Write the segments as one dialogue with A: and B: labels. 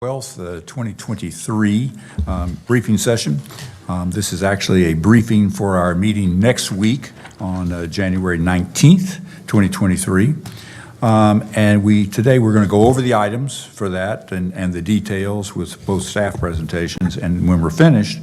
A: 12th, 2023 briefing session. This is actually a briefing for our meeting next week on January 19th, 2023. And today we're going to go over the items for that and the details with both staff presentations. And when we're finished,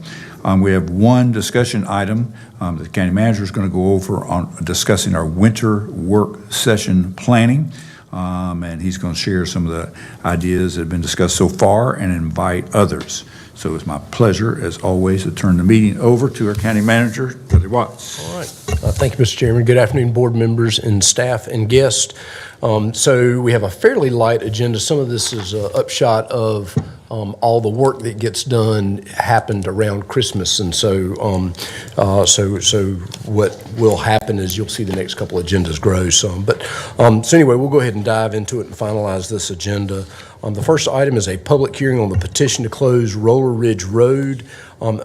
A: we have one discussion item that the county manager is going to go over on discussing our winter work session planning. And he's going to share some of the ideas that have been discussed so far and invite others. So it's my pleasure, as always, to turn the meeting over to our county manager, Billy Watts.
B: All right. Thank you, Mr. Chairman. Good afternoon, board members and staff and guests. So we have a fairly light agenda. Some of this is an upshot of all the work that gets done happened around Christmas, and so what will happen is you'll see the next couple agendas grow some. But so anyway, we'll go ahead and dive into it and finalize this agenda. The first item is a public hearing on the petition to close Roller Ridge Road.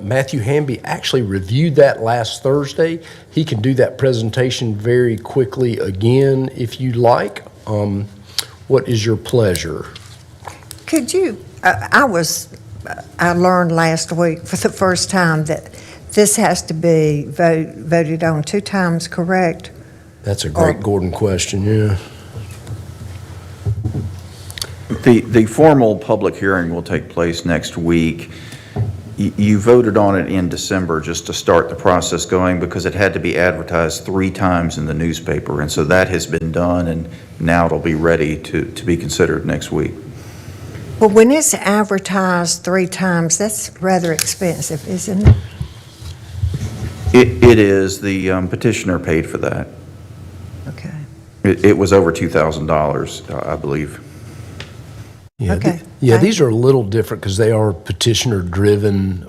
B: Matthew Hamby actually reviewed that last Thursday. He can do that presentation very quickly again if you'd like. What is your pleasure?
C: Could you, I learned last week for the first time that this has to be voted on 2 times, correct?
B: That's a great Gordon question, yeah.
D: The formal public hearing will take place next week. You voted on it in December just to start the process going because it had to be advertised 3 times in the newspaper, and so that has been done, and now it'll be ready to be considered next week.
C: Well, when it's advertised 3 times, that's rather expensive, isn't it?
D: It is. The petitioner paid for that.
C: Okay.
D: It was over $2,000, I believe.
B: Yeah,
C: Okay.
B: These are a little different because they are petitioner-driven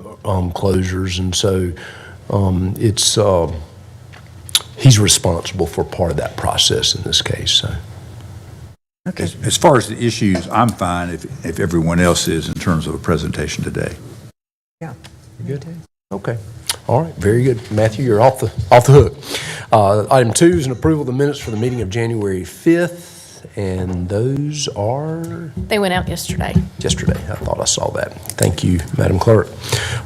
B: closures, and so he's responsible for part of that process in this case. So.
C: Okay.
A: As far as the issues, I'm fine if everyone else is in terms of a presentation today.
C: Yeah.
B: You're good? Okay. All right. Very good. Matthew, you're off the hook. Item 2 is an approval of the minutes for the meeting of January 5th. And those are?
E: They went out yesterday.
B: Yesterday. I thought I saw that. Thank you, Madam Clerk.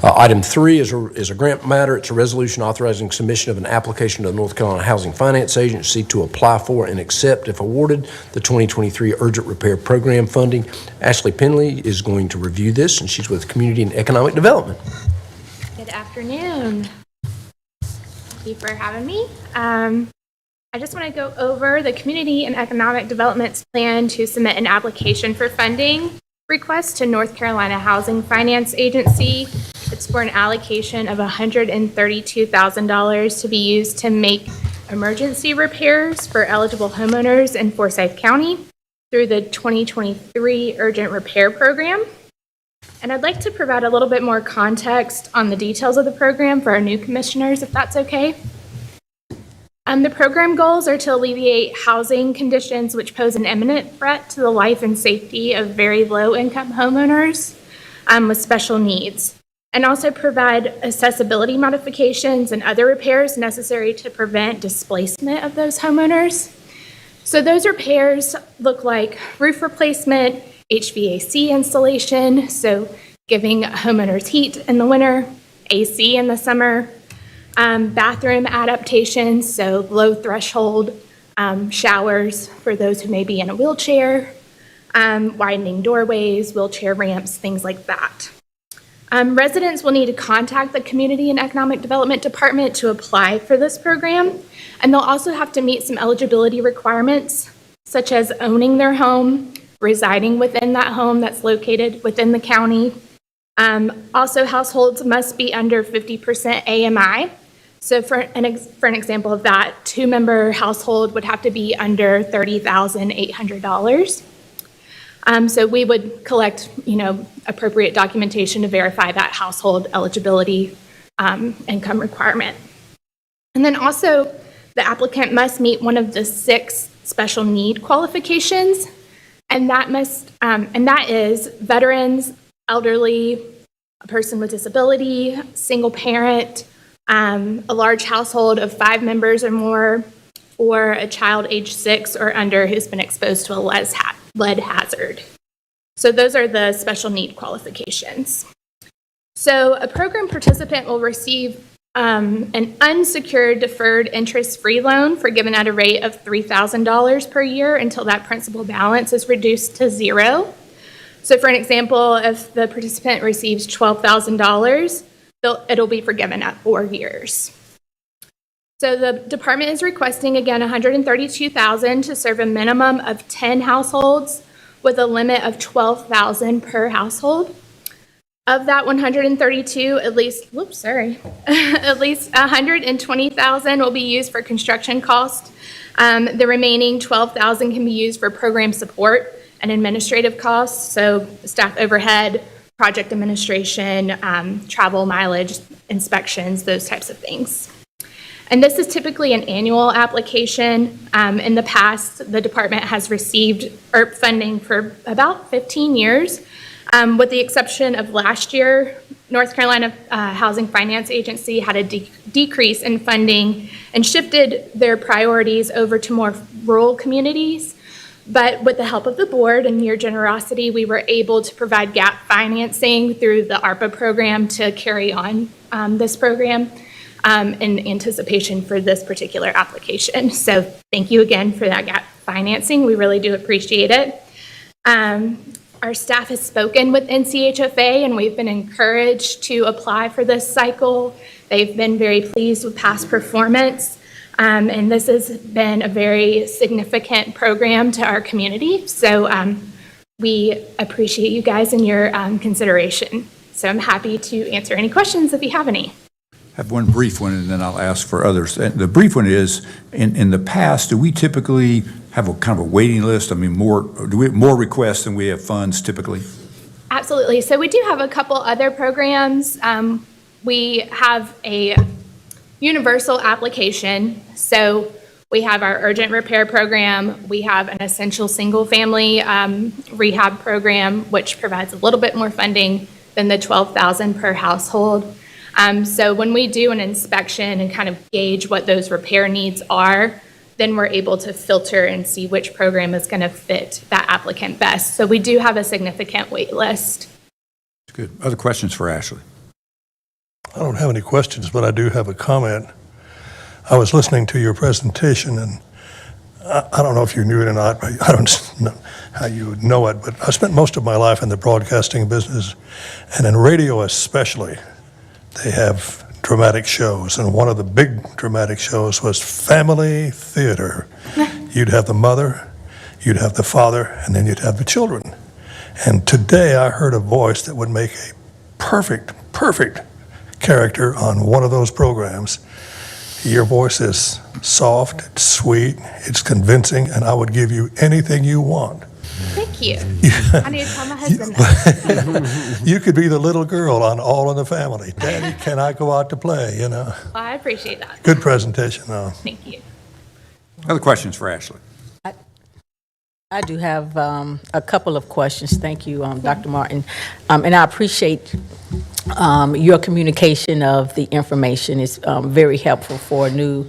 B: Item 3 is a grant matter. It's a resolution authorizing submission of an application to the North Carolina Housing Finance Agency to apply for and accept, if awarded, the 2023 Urgent Repair Program funding. Ashley Penley is going to review this, and she's with Community and Economic Development.
F: Good afternoon. Thank you for having me. I just want to go over the Community and Economic Development's plan to submit an application for funding request to North Carolina Housing Finance Agency. It's for an allocation of $132,000 to be used to make emergency repairs for eligible homeowners in Forsyth County through the 2023 Urgent Repair Program. And I'd like to provide a little bit more context on the details of the program for our new commissioners, if that's okay. The program goals are to alleviate housing conditions which pose an imminent threat to the life and safety of very low-income homeowners with special needs, and also provide accessibility modifications and other repairs necessary to prevent displacement of those homeowners. So those repairs look like roof replacement, HVAC installation, so giving homeowners heat in the winter, AC in the summer, bathroom adaptations, so low threshold showers for those who may be in a wheelchair, widening doorways, wheelchair ramps, things like that. Residents will need to contact the Community and Economic Development Department to apply for this program, and they'll also have to meet some eligibility requirements, such as owning their home, residing within that home that's located within the county. Also, households must be under 50% AMI. So for an example of that, 2-member household would have to be under $30,800. So we would collect, appropriate documentation to verify that household eligibility income requirement. And then also, the applicant must meet one of the 6 special need qualifications, and that is veterans, elderly, a person with disability, single parent, a large household of 5 members or more, or a child age 6 or under who's been exposed to a lead hazard. So those are the special need qualifications. So a program participant will receive an unsecured deferred interest-free loan forgiven at a rate of $3,000 per year until that principal balance is reduced to zero. So for an example, if the participant receives $12,000, it'll be forgiven at 4 years. So the department is requesting, again, $132,000 to serve a minimum of 10 households with a limit of $12,000 per household. Of that 132, at least $120,000 will be used for construction costs. The remaining $12,000 can be used for program support and administrative costs, so staff overhead, project administration, travel, mileage, inspections, those types of things. And this is typically an annual application. In the past, the department has received ERP funding for about 15 years. With the exception of last year, North Carolina Housing Finance Agency had a decrease in funding and shifted their priorities over to more rural communities. But with the help of the board and your generosity, we were able to provide gap financing through the ARPA program to carry on this program in anticipation for this particular application. So thank you again for that gap financing. We really do appreciate it. Our staff has spoken with NCHFA, and we've been encouraged to apply for this cycle. They've been very pleased with past performance, and this has been a very significant program to our community. So we appreciate you guys and your consideration. So I'm happy to answer any questions if you have any.
A: I have one brief one, and then I'll ask for others. And the brief one is, in the past, do we typically have a kind of a waiting list? I mean, do we have more requests than we have funds typically?
F: Absolutely. So we do have a couple other programs. We have a universal application. So we have our urgent repair program. We have an essential single-family rehab program, which provides a little bit more funding than the $12,000 per household. So when we do an inspection and kind of gauge what those repair needs are, then we're able to filter and see which program is going to fit that applicant best. So we do have a significant wait list.
A: Good. Other questions for Ashley?
E: I don't have any questions, but I do have a comment. I was listening to your presentation, and I don't know if you knew it or not, but I don't know how you would know it, but I spent most of my life in the broadcasting business, and in radio especially, they have dramatic shows, and one of the big dramatic shows was family theater. You'd have the mother, you'd have the father, and then you'd have the children. And today I heard a voice that would make a perfect character on one of those programs. Your voice is soft, it's sweet, it's convincing, and I would give you anything you want.
F: Thank you. I need to tell my husband that.
E: You could be the little girl on All in the Family. Daddy, can I go out to play, you know?
F: Well, I appreciate that.
E: Good presentation, though.
F: Thank you.
A: Other questions for Ashley?
G: I do have a couple of questions. Thank you, Dr. Martin. And I appreciate your communication of the information. It's very helpful for a new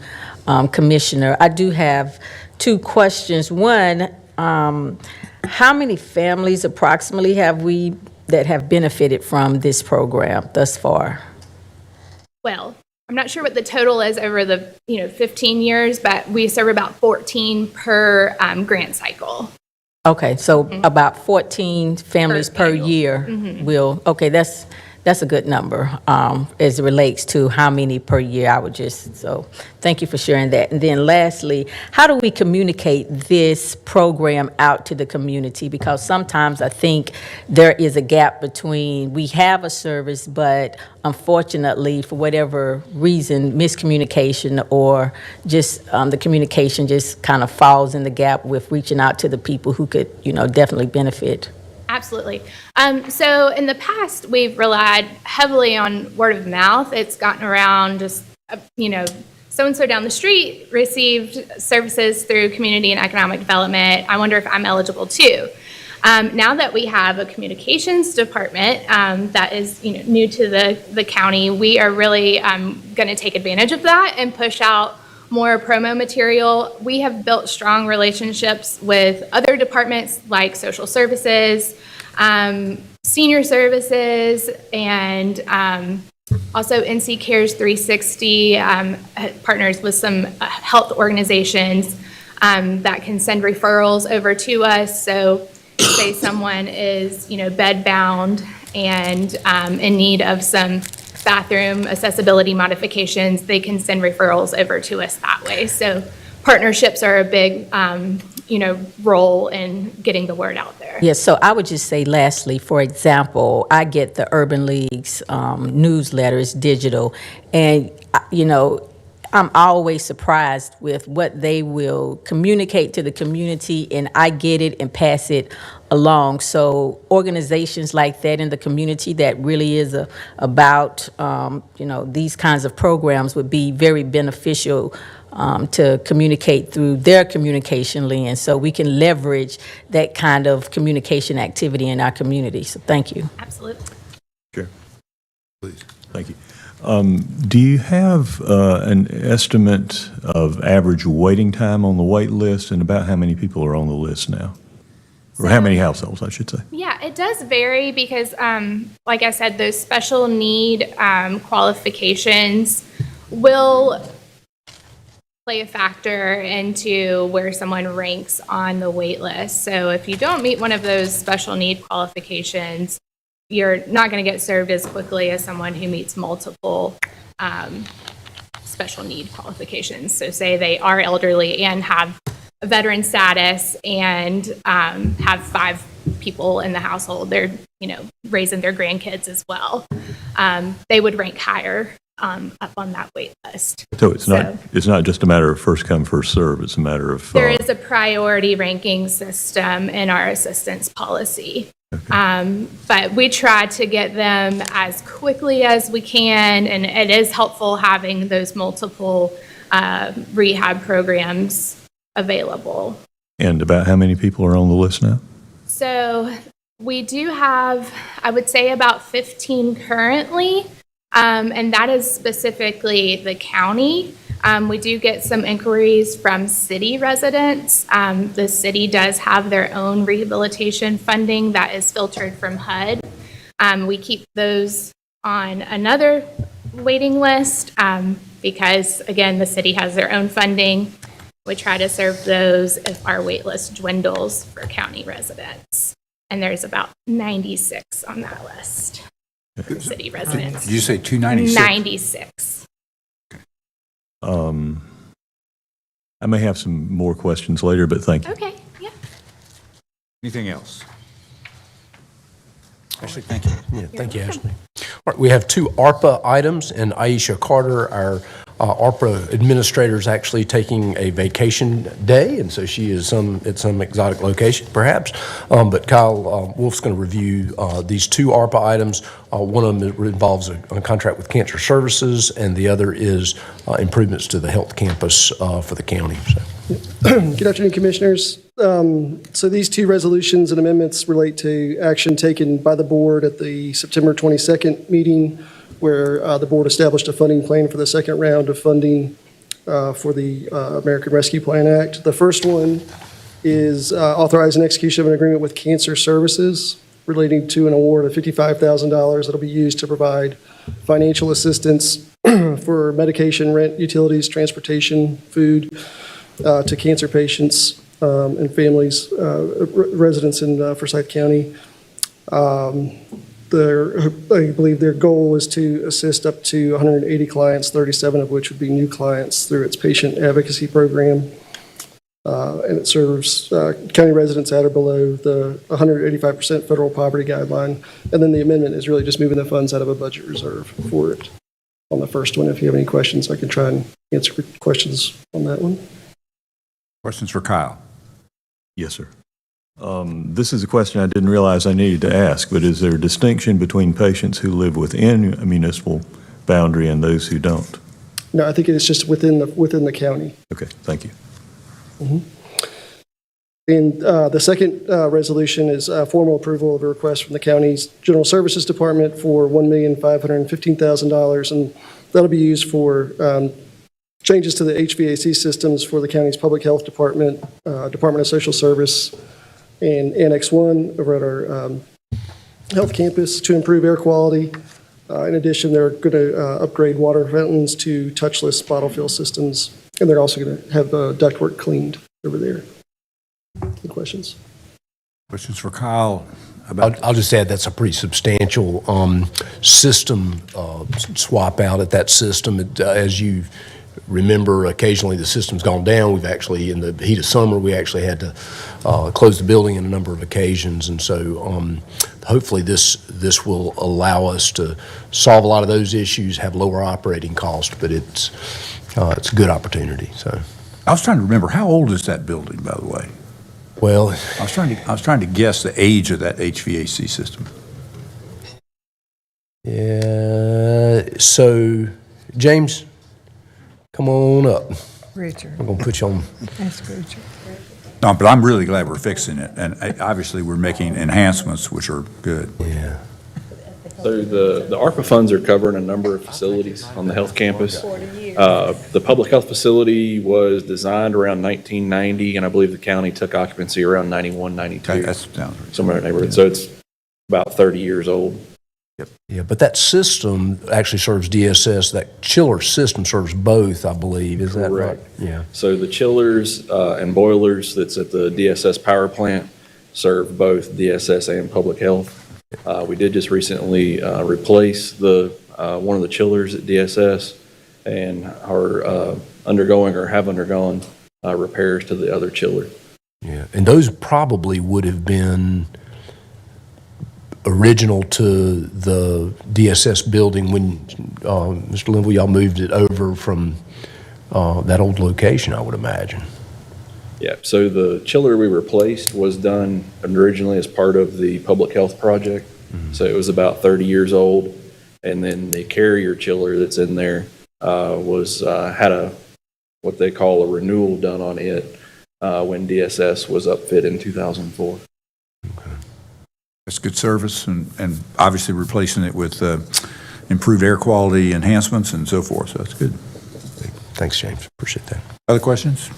G: commissioner. I do have two questions. One, how many families approximately have we that have benefited from this program thus far?
F: Well, I'm not sure what the total is over the 15 years, but we serve about 14 per grant cycle.
G: Okay, so about 14 families per
F: annual.
G: year will, okay, that's a good number as it relates to how many per year. So thank you for sharing that. And then lastly, how do we communicate this program out to the community? Because sometimes I think there is a gap between we have a service, but unfortunately, for whatever reason, miscommunication or just the communication just kind of falls in the gap with reaching out to the people who could, definitely benefit.
F: Absolutely. So in the past, we've relied heavily on word of mouth. It's gotten around just, so-and-so down the street received services through community and economic development. I wonder if I'm eligible too. Now that we have a communications department that is new to the county, we are really going to take advantage of that and push out more promo material. We have built strong relationships with other departments like social services, senior services, and also NC Cares 360 partners with some health organizations that can send referrals over to us. So say someone is, bed bound and in need of some bathroom accessibility modifications, they can send referrals over to us that way. So partnerships are a big, role in getting the word out there.
G: Yes, so I would just say lastly, for example, I get the Urban League's newsletter, it's digital, and, I'm always surprised with what they will communicate to the community, and I get it and pass it along. So organizations like that in the community that really is about, these kinds of programs would be very beneficial to communicate through their communication lens, so we can leverage that kind of communication activity in our community. So thank you.
F: Absolutely.
H: Sure. Please. Thank you. Do you have an estimate of average waiting time on the wait list, and about how many people are on the list now? Or how many households, I should say?
F: Yeah, it does vary because, like I said, those special need qualifications will play a factor into where someone ranks on the wait list. So if you don't meet one of those special need qualifications, you're not going to get served as quickly as someone who meets multiple special need qualifications. So say they are elderly and have a veteran status and have 5 people in the household. They're, raising their grandkids as well. They would rank higher up on that wait list.
H: So it's not just a matter of first come, first serve. It's a matter of
F: there is a priority ranking system in our assistance policy. Okay. But we try to get them as quickly as we can, and it is helpful having those multiple rehab programs available.
H: And about how many people are on the list now?
F: So we do have, I would say, about 15 currently, and that is specifically the county. We do get some inquiries from city residents. The city does have their own rehabilitation funding that is filtered from HUD. We keep those on another waiting list because, again, the city has their own funding. We try to serve those if our wait list dwindles for county residents. And there's about 96 on that list for city residents.
A: Did you say 296?
F: 96.
H: I may have some more questions later, but thank you.
F: Okay, yeah.
A: Anything else? Ashley, thank you.
B: Yeah, thank you, Ashley. All right, we have 2 ARPA items, and Aisha Carter, our ARPA administrator, is actually taking a vacation day, and so she is at some exotic location, perhaps. But Kyle Wolf's going to review these 2 ARPA items. One of them involves a contract with Cancer Services, and the other is improvements to the health campus for the county. So.
I: Good afternoon, Commissioners. So these 2 resolutions and amendments relate to action taken by the board at the September 22nd meeting, where the board established a funding plan for the second round of funding for the American Rescue Plan Act. The first one is authorizing execution of an agreement with Cancer Services relating to an award of $55,000 that will be used to provide financial assistance for medication, rent, utilities, transportation, food to cancer patients and families, residents in Forsyth County. I believe their goal is to assist up to 180 clients, 37 of which would be new clients through its patient advocacy program. And it serves county residents at or below the 185% federal poverty guideline. And then the amendment is really just moving the funds out of a budget reserve for it. On the first one, if you have any questions, I can try and answer questions on that one.
A: Questions for Kyle?
H: Yes, sir. This is a question I didn't realize I needed to ask, but is there a distinction between patients who live within a municipal boundary and those who don't?
I: No, I think it's just within the county.
H: Okay, thank you.
I: Mm-hmm. And the second resolution is formal approval of a request from the county's General Services Department for $1,515,000, and that'll be used for changes to the HVAC systems for the county's Public Health Department, Department of Social Service, and Annex 1 over at our Health Campus to improve air quality. In addition, they're going to upgrade water fountains to touchless bottle fill systems, and they're also going to have ductwork cleaned over there. Any questions?
A: Questions for Kyle about?
B: I'll just add, that's a pretty substantial system swap out at that system. As you remember, occasionally the system's gone down. We've actually, in the heat of summer, we actually had to close the building on a number of occasions. And so hopefully this will allow us to solve a lot of those issues, have lower operating costs, but it's a good opportunity, so.
A: I was trying to remember, how old is that building, by the way?
B: Well,
A: I was trying to guess the age of that HVAC system.
B: yeah, so, James, come on up.
C: Richard,
B: I'm going to put you on.
C: that's Richard.
A: No, but I'm really glad we're fixing it, and obviously we're making enhancements, which are good.
B: Yeah.
J: So the ARPA funds are covering a number of facilities on the health campus. The public health facility was designed around 1990, and I believe the county took occupancy around 91, 92,
A: That sounds right.
J: somewhere in that neighborhood. So it's about 30 years old.
B: Yeah, but that system actually serves DSS, that chiller system serves both, I believe, is that right?
J: Correct.
B: Yeah.
J: So the chillers and boilers that's at the DSS power plant serve both DSS and public health. We did just recently replace one of the chillers at DSS and are undergoing or have undergone repairs to the other chiller.
B: Yeah, and those probably would have been original to the DSS building when, Mr. Linville, y'all moved it over from that old location, I would imagine.
J: Yeah, so the chiller we replaced was done originally as part of the public health project. So it was about 30 years old. And then the carrier chiller that's in there had what they call a renewal done on it when DSS was upfit in 2004.
A: That's good service, and obviously replacing it with improved air quality enhancements and so forth, so that's good.
B: Thanks, James. Appreciate that.
A: Other questions?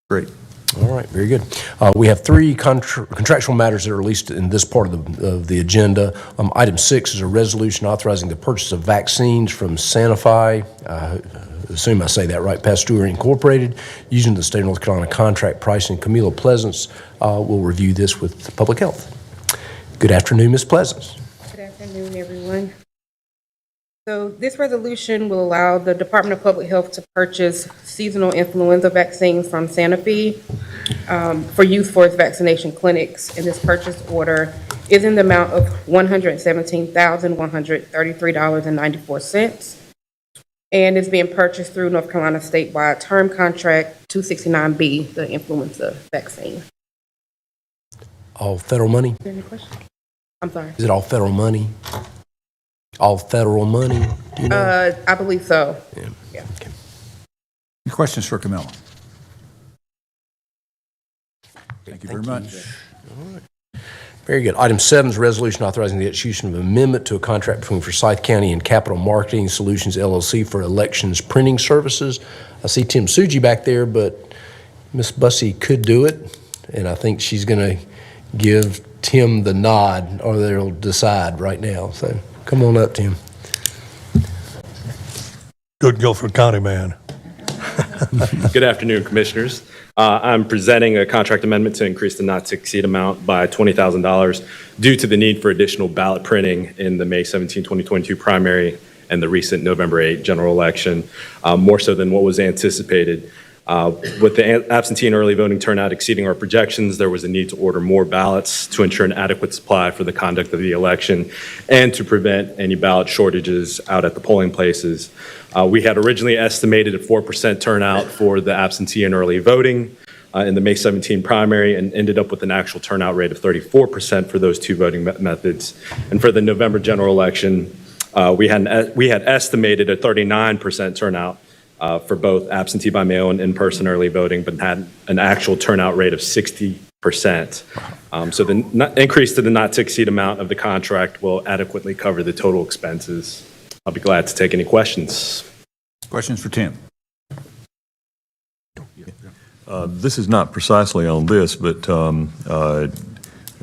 A: Great.
B: All right, very good. We have three contractual matters that are released in this part of the agenda. Item 6 is a resolution authorizing the purchase of vaccines from Sanofi, assume I say that right, Pasteur Incorporated, using the state of North Carolina contract pricing. Camila Pleasance will review this with Public Health. Good afternoon, Ms. Pleasance.
K: Good afternoon, everyone. So this resolution will allow the Department of Public Health to purchase seasonal influenza vaccines from Sanofi for use for its vaccination clinics. And this purchase order is in the amount of $117,133.94. And it's being purchased through North Carolina statewide term contract 269B, the influenza vaccine.
B: All federal money?
K: Is there any question? I'm sorry.
B: Is it all federal money? All federal money? Do you know?
K: I believe so.
B: Yeah. Okay.
A: Any questions for Camilla? Thank you very much.
B: Very good. Item 7 is a resolution authorizing the execution of an amendment to a contract between Forsyth County and Capital Marketing Solutions LLC for elections printing services. I see Tim Suji back there, but Ms. Bussey could do it, and I think she's going to give Tim the nod, or they'll decide right now. So come on up, Tim.
E: Good Guilford County man.
L: Good afternoon, Commissioners. I'm presenting a contract amendment to increase the not-to-exceed amount by $20,000 due to the need for additional ballot printing in the May 17, 2022 primary and the recent November 8 general election, more so than what was anticipated. With the absentee and early voting turnout exceeding our projections, there was a need to order more ballots to ensure an adequate supply for the conduct of the election and to prevent any ballot shortages out at the polling places. We had originally estimated a 4% turnout for the absentee and early voting in the May 17 primary and ended up with an actual turnout rate of 34% for those two voting methods. And for the November general election, we had estimated a 39% turnout for both absentee by mail and in-person early voting, but had an actual turnout rate of 60%. So the increase to the not-to-exceed amount of the contract will adequately cover the total expenses. I'll be glad to take any questions.
A: Questions for Tim?
H: This is not precisely on this, but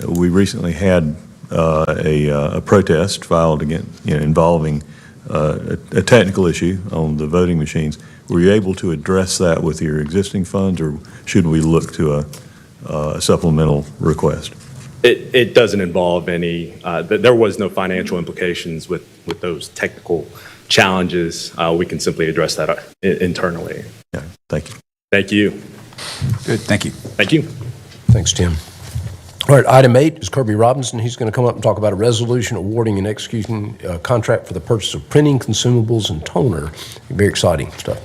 H: we recently had a protest filed against, involving a technical issue on the voting machines. Were you able to address that with your existing funds, or should we look to a supplemental request?
L: It doesn't involve any, there was no financial implications with those technical challenges. We can simply address that internally.
H: Yeah, thank you.
L: Thank you.
A: Good, thank you.
L: Thank you.
B: Thanks, Tim. All right, item 8 is Kirby Robinson. He's going to come up and talk about a resolution awarding and executing a contract for the purchase of printing consumables and toner. Very exciting stuff.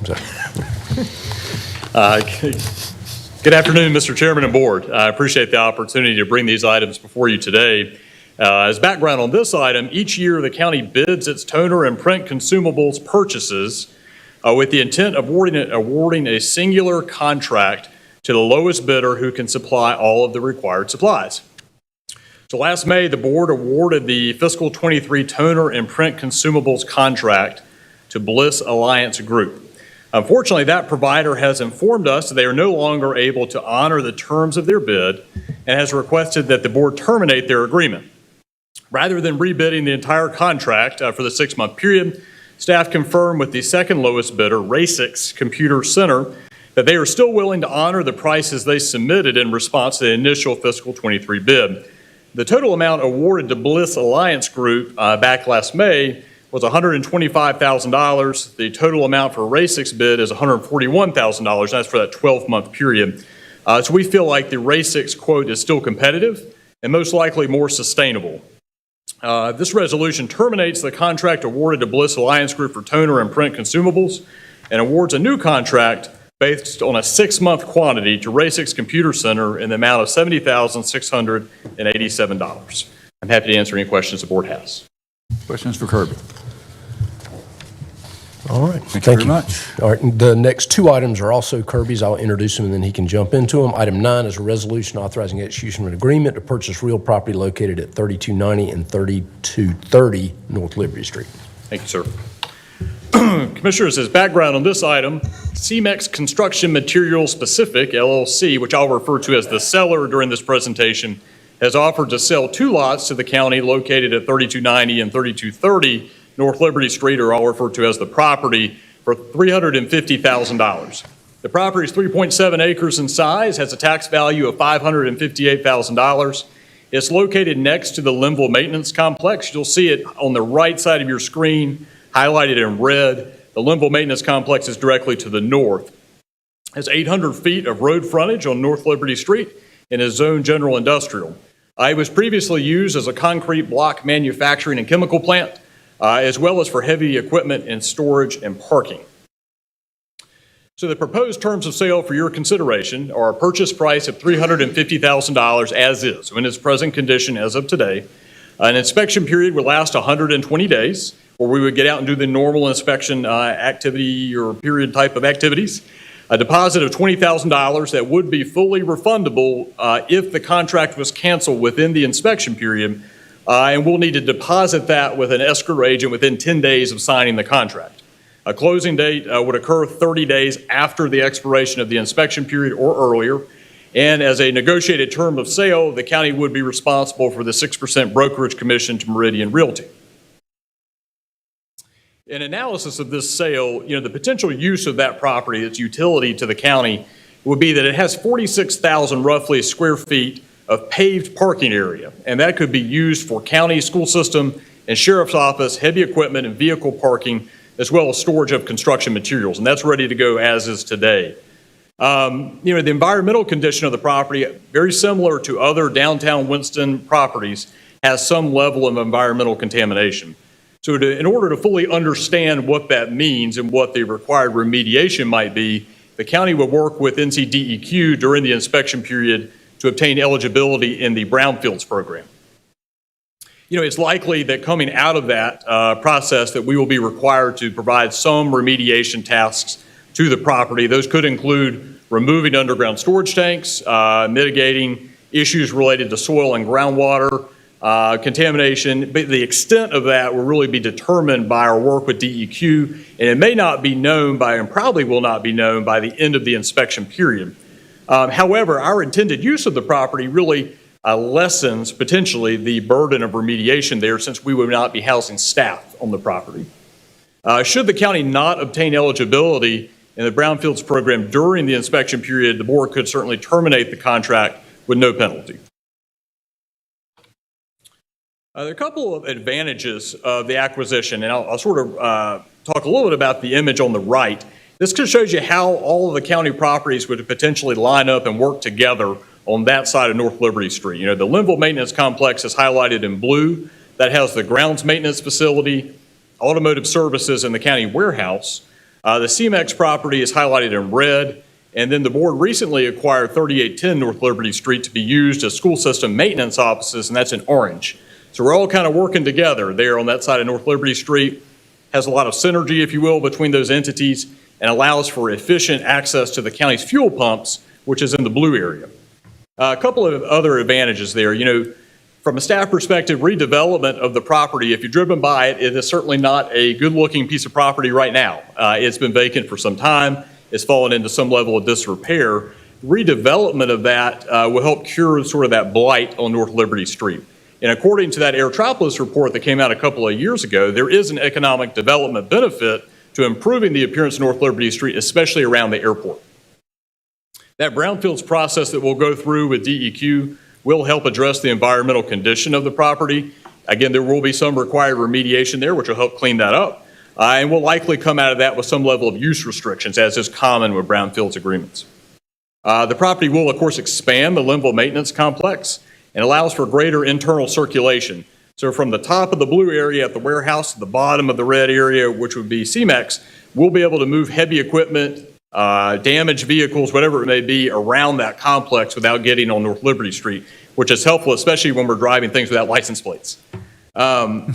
M: Good afternoon, Mr. Chairman and Board. I appreciate the opportunity to bring these items before you today. As background on this item, each year the county bids its toner and print consumables purchases with the intent of awarding a singular contract to the lowest bidder who can supply all of the required supplies. So last May, the board awarded the fiscal 23 toner and print consumables contract to Bliss Alliance Group. Unfortunately, that provider has informed us that they are no longer able to honor the terms of their bid and has requested that the board terminate their agreement. Rather than rebidding the entire contract for the 6-month period, staff confirmed with the second lowest bidder, Racix Computer Center, that they are still willing to honor the prices they submitted in response to the initial fiscal 23 bid. The total amount awarded to Bliss Alliance Group back last May was $125,000. The total amount for Racix bid is $141,000. That's for that 12-month period. So we feel like the Racix quote is still competitive and most likely more sustainable. This resolution terminates the contract awarded to Bliss Alliance Group for toner and print consumables and awards a new contract based on a 6-month quantity to Racix Computer Center in the amount of $70,687. I'm happy to answer any questions the board has.
A: Questions for Kirby?
B: All right.
A: Thank you very much.
B: All right, the next 2 items are also Kirby's. I'll introduce him and then he can jump into them. Item 9 is a resolution authorizing execution of an agreement to purchase real property located at 3290 and 3230 North Liberty Street.
M: Thank you, sir. Commissioners, as background on this item, CMEX Construction Materials Pacific, LLC, which I'll refer to as the seller during this presentation, has offered to sell 2 lots to the county located at 3290 and 3230 North Liberty Street, or I'll refer to as the property, for $350,000. The property is 3.7 acres in size, has a tax value of $558,000. It's located next to the Linville Maintenance Complex. You'll see it on the right side of your screen, highlighted in red. The Linville Maintenance Complex is directly to the north. It has 800 feet of road frontage on North Liberty Street and is zoned general industrial. It was previously used as a concrete block manufacturing and chemical plant, as well as for heavy equipment and storage and parking. So the proposed terms of sale for your consideration are a purchase price of $350,000 as is, so in its present condition as of today. An inspection period would last 120 days, where we would get out and do the normal inspection activity or period type of activities. A deposit of $20,000 that would be fully refundable if the contract was canceled within the inspection period, and we'll need to deposit that with an escrow agent within 10 days of signing the contract. A closing date would occur 30 days after the expiration of the inspection period or earlier, and as a negotiated term of sale, the county would be responsible for the 6% brokerage commission to Meridian Realty. In analysis of this sale, the potential use of that property, its utility to the county, would be that it has 46,000 roughly square feet of paved parking area, and that could be used for county, school system, and sheriff's office, heavy equipment, and vehicle parking, as well as storage of construction materials, and that's ready to go as is today. The environmental condition of the property, very similar to other downtown Winston properties, has some level of environmental contamination. So in order to fully understand what that means and what the required remediation might be, the county would work with NCDEQ during the inspection period to obtain eligibility in the Brownfields program. It's likely that coming out of that process that we will be required to provide some remediation tasks to the property. Those could include removing underground storage tanks, mitigating issues related to soil and groundwater, contamination, but the extent of that will really be determined by our work with DEQ, and it may not be known by, and probably will not be known by the end of the inspection period. However, our intended use of the property really lessens potentially the burden of remediation there since we would not be housing staff on the property. Should the county not obtain eligibility in the brownfields program during the inspection period, the board could certainly terminate the contract with no penalty. There are a couple of advantages of the acquisition, and I'll sort of talk a little bit about the image on the right. This just shows you how all of the county properties would potentially line up and work together on that side of North Liberty Street. You know, the Linville Maintenance Complex is highlighted in blue. That has the grounds maintenance facility, automotive services, and the county warehouse. The CMEX property is highlighted in red, and then the board recently acquired 3810 North Liberty Street to be used as school system maintenance offices, and that's in orange. So we're all kind of working together there on that side of North Liberty Street. Has a lot of synergy, if you will, between those entities and allows for efficient access to the county's fuel pumps, which is in the blue area. A couple of other advantages there. You know, from a staff perspective, redevelopment of the property, if you've driven by it, it is certainly not a good-looking piece of property right now. It's been vacant for some time. It's fallen into some level of disrepair. Redevelopment of that will help cure sort of that blight on North Liberty Street. And according to that Aerotropolis report that came out a couple of years ago, there is an economic development benefit to improving the appearance of North Liberty Street, especially around the airport. That brownfields process that we'll go through with DEQ will help address the environmental condition of the property. Again, there will be some required remediation there, which will help clean that up. And we'll likely come out of that with some level of use restrictions, as is common with brownfields agreements. The property will, of course, expand the Linville Maintenance Complex and allows for greater internal circulation. So from the top of the blue area at the warehouse to the bottom of the red area, which would be CMEX, we'll be able to move heavy equipment, damaged vehicles, whatever it may be, around that complex without getting on North Liberty Street, which is helpful, especially when we're driving things without license plates. So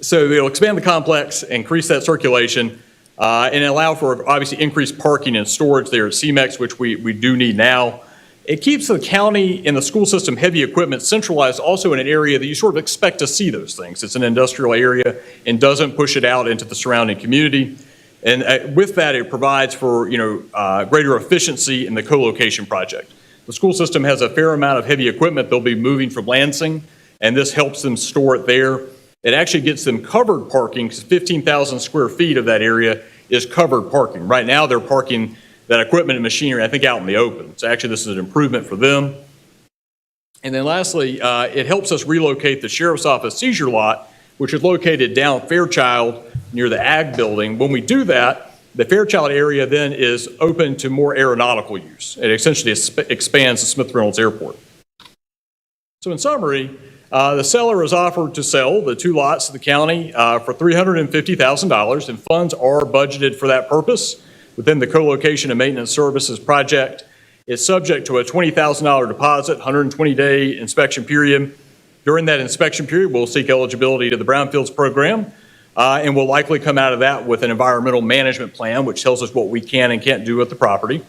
M: it'll expand the complex, increase that circulation, and allow for obviously increased parking and storage there at CMEX, which we do need now. It keeps the county and the school system heavy equipment centralized also in an area that you sort of expect to see those things. It's an industrial area and doesn't push it out into the surrounding community. And with that, it provides for greater efficiency in the co-location project. The school system has a fair amount of heavy equipment they'll be moving from Lansing, and this helps them store it there. It actually gets them covered parking because 15,000 square feet of that area is covered parking. Right now, they're parking that equipment and machinery, I think, out in the open. So actually, this is an improvement for them. And then lastly, it helps us relocate the sheriff's office seizure lot, which is located down Fairchild near the Ag building. When we do that, the Fairchild area then is open to more aeronautical use. It essentially expands the Smith Reynolds Airport. So in summary, the seller has offered to sell the two lots to the county for $350,000, and funds are budgeted for that purpose within the co-location and maintenance services project. It's subject to a $20,000 deposit, 120-day inspection period. During that inspection period, we'll seek eligibility to the brownfields program, and we'll likely come out of that with an environmental management plan, which tells us what we can and can't do with the property.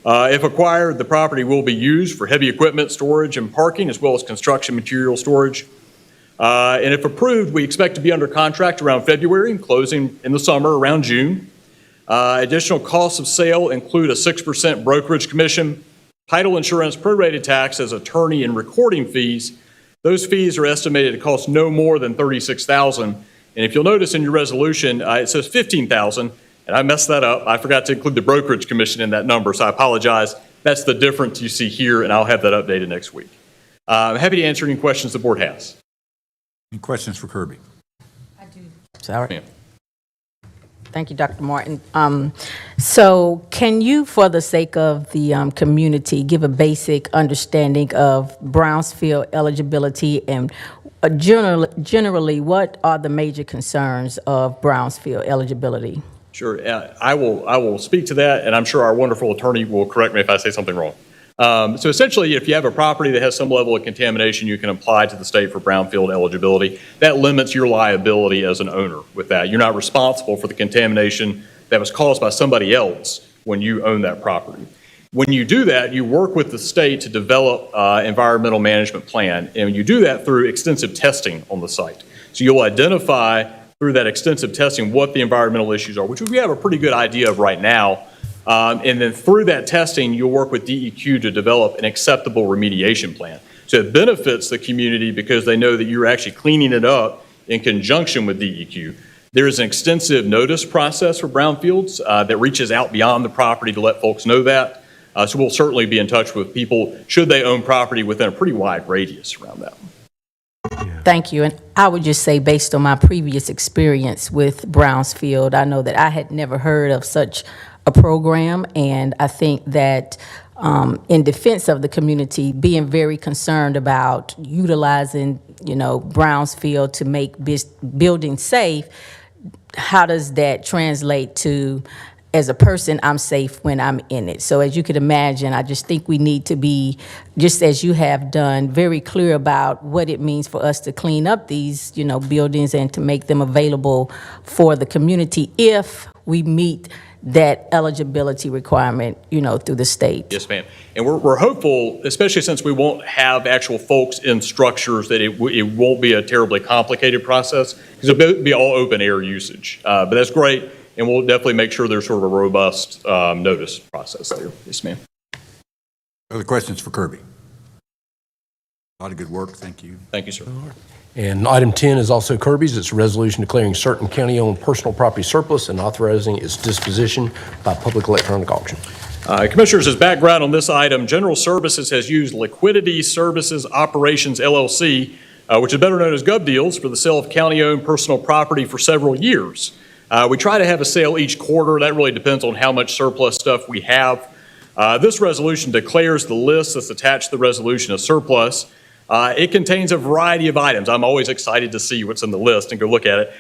M: If acquired, the property will be used for heavy equipment storage and parking, as well as construction material storage. And if approved, we expect to be under contract around February and closing in the summer around June. Additional costs of sale include a 6% brokerage commission, title insurance, prorated taxes, attorney and recording fees. Those fees are estimated to cost no more than $36,000. And if you'll notice in your resolution, it says $15,000, and I messed that up. I forgot to include the brokerage commission in that number, so I apologize. That's the difference you see here, and I'll have that updated next week. I'm happy to answer any questions the board has.
A: Any questions for Kirby?
G: Sorry.
M: Yeah.
G: Thank you, Dr. Martin. So can you, for the sake of the community, give a basic understanding of Brownsfield eligibility and generally what are the major concerns of Brownsfield eligibility?
M: Sure. I will speak to that, and I'm sure our wonderful attorney will correct me if I say something wrong. So essentially, if you have a property that has some level of contamination, you can apply to the state for brownfield eligibility. That limits your liability as an owner with that. You're not responsible for the contamination that was caused by somebody else when you own that property. When you do that, you work with the state to develop environmental management plan, and you do that through extensive testing on the site. So you'll identify through that extensive testing what the environmental issues are, which we have a pretty good idea of right now. And then through that testing, you'll work with DEQ to develop an acceptable remediation plan. So it benefits the community because they know that you're actually cleaning it up in conjunction with DEQ. There is an extensive notice process for brownfields that reaches out beyond the property to let folks know that. So we'll certainly be in touch with people should they own property within a pretty wide radius around that.
G: Thank you. And I would just say, based on my previous experience with Brownsfield, I know that I had never heard of such a program, and I think that in defense of the community, being very concerned about utilizing, Brownsfield to make buildings safe, how does that translate to, as a person, I'm safe when I'm in it? So as you could imagine, I just think we need to be, just as you have done, very clear about what it means for us to clean up these, buildings and to make them available for the community if we meet that eligibility requirement, through the state.
M: Yes, ma'am. And we're hopeful, especially since we won't have actual folks in structures, that it won't be a terribly complicated process, because it'll be all open air usage. But that's great, and we'll definitely make sure there's sort of a robust notice process there. Yes, ma'am.
A: Other questions for Kirby? A lot of good work. Thank you.
M: Thank you, sir.
B: And item 10 is also Kirby's. It's a resolution declaring certain county-owned personal property surplus and authorizing its disposition by public electronic auction.
M: Commissioners, as background on this item, General Services has used Liquidity Services Operations LLC, which is better known as GovDeals, for the sale of county-owned personal property for several years. We try to have a sale each quarter. That really depends on how much surplus stuff we have. This resolution declares the list that's attached to the resolution as surplus. It contains a variety of items. I'm always excited to see what's in the list and go look at it.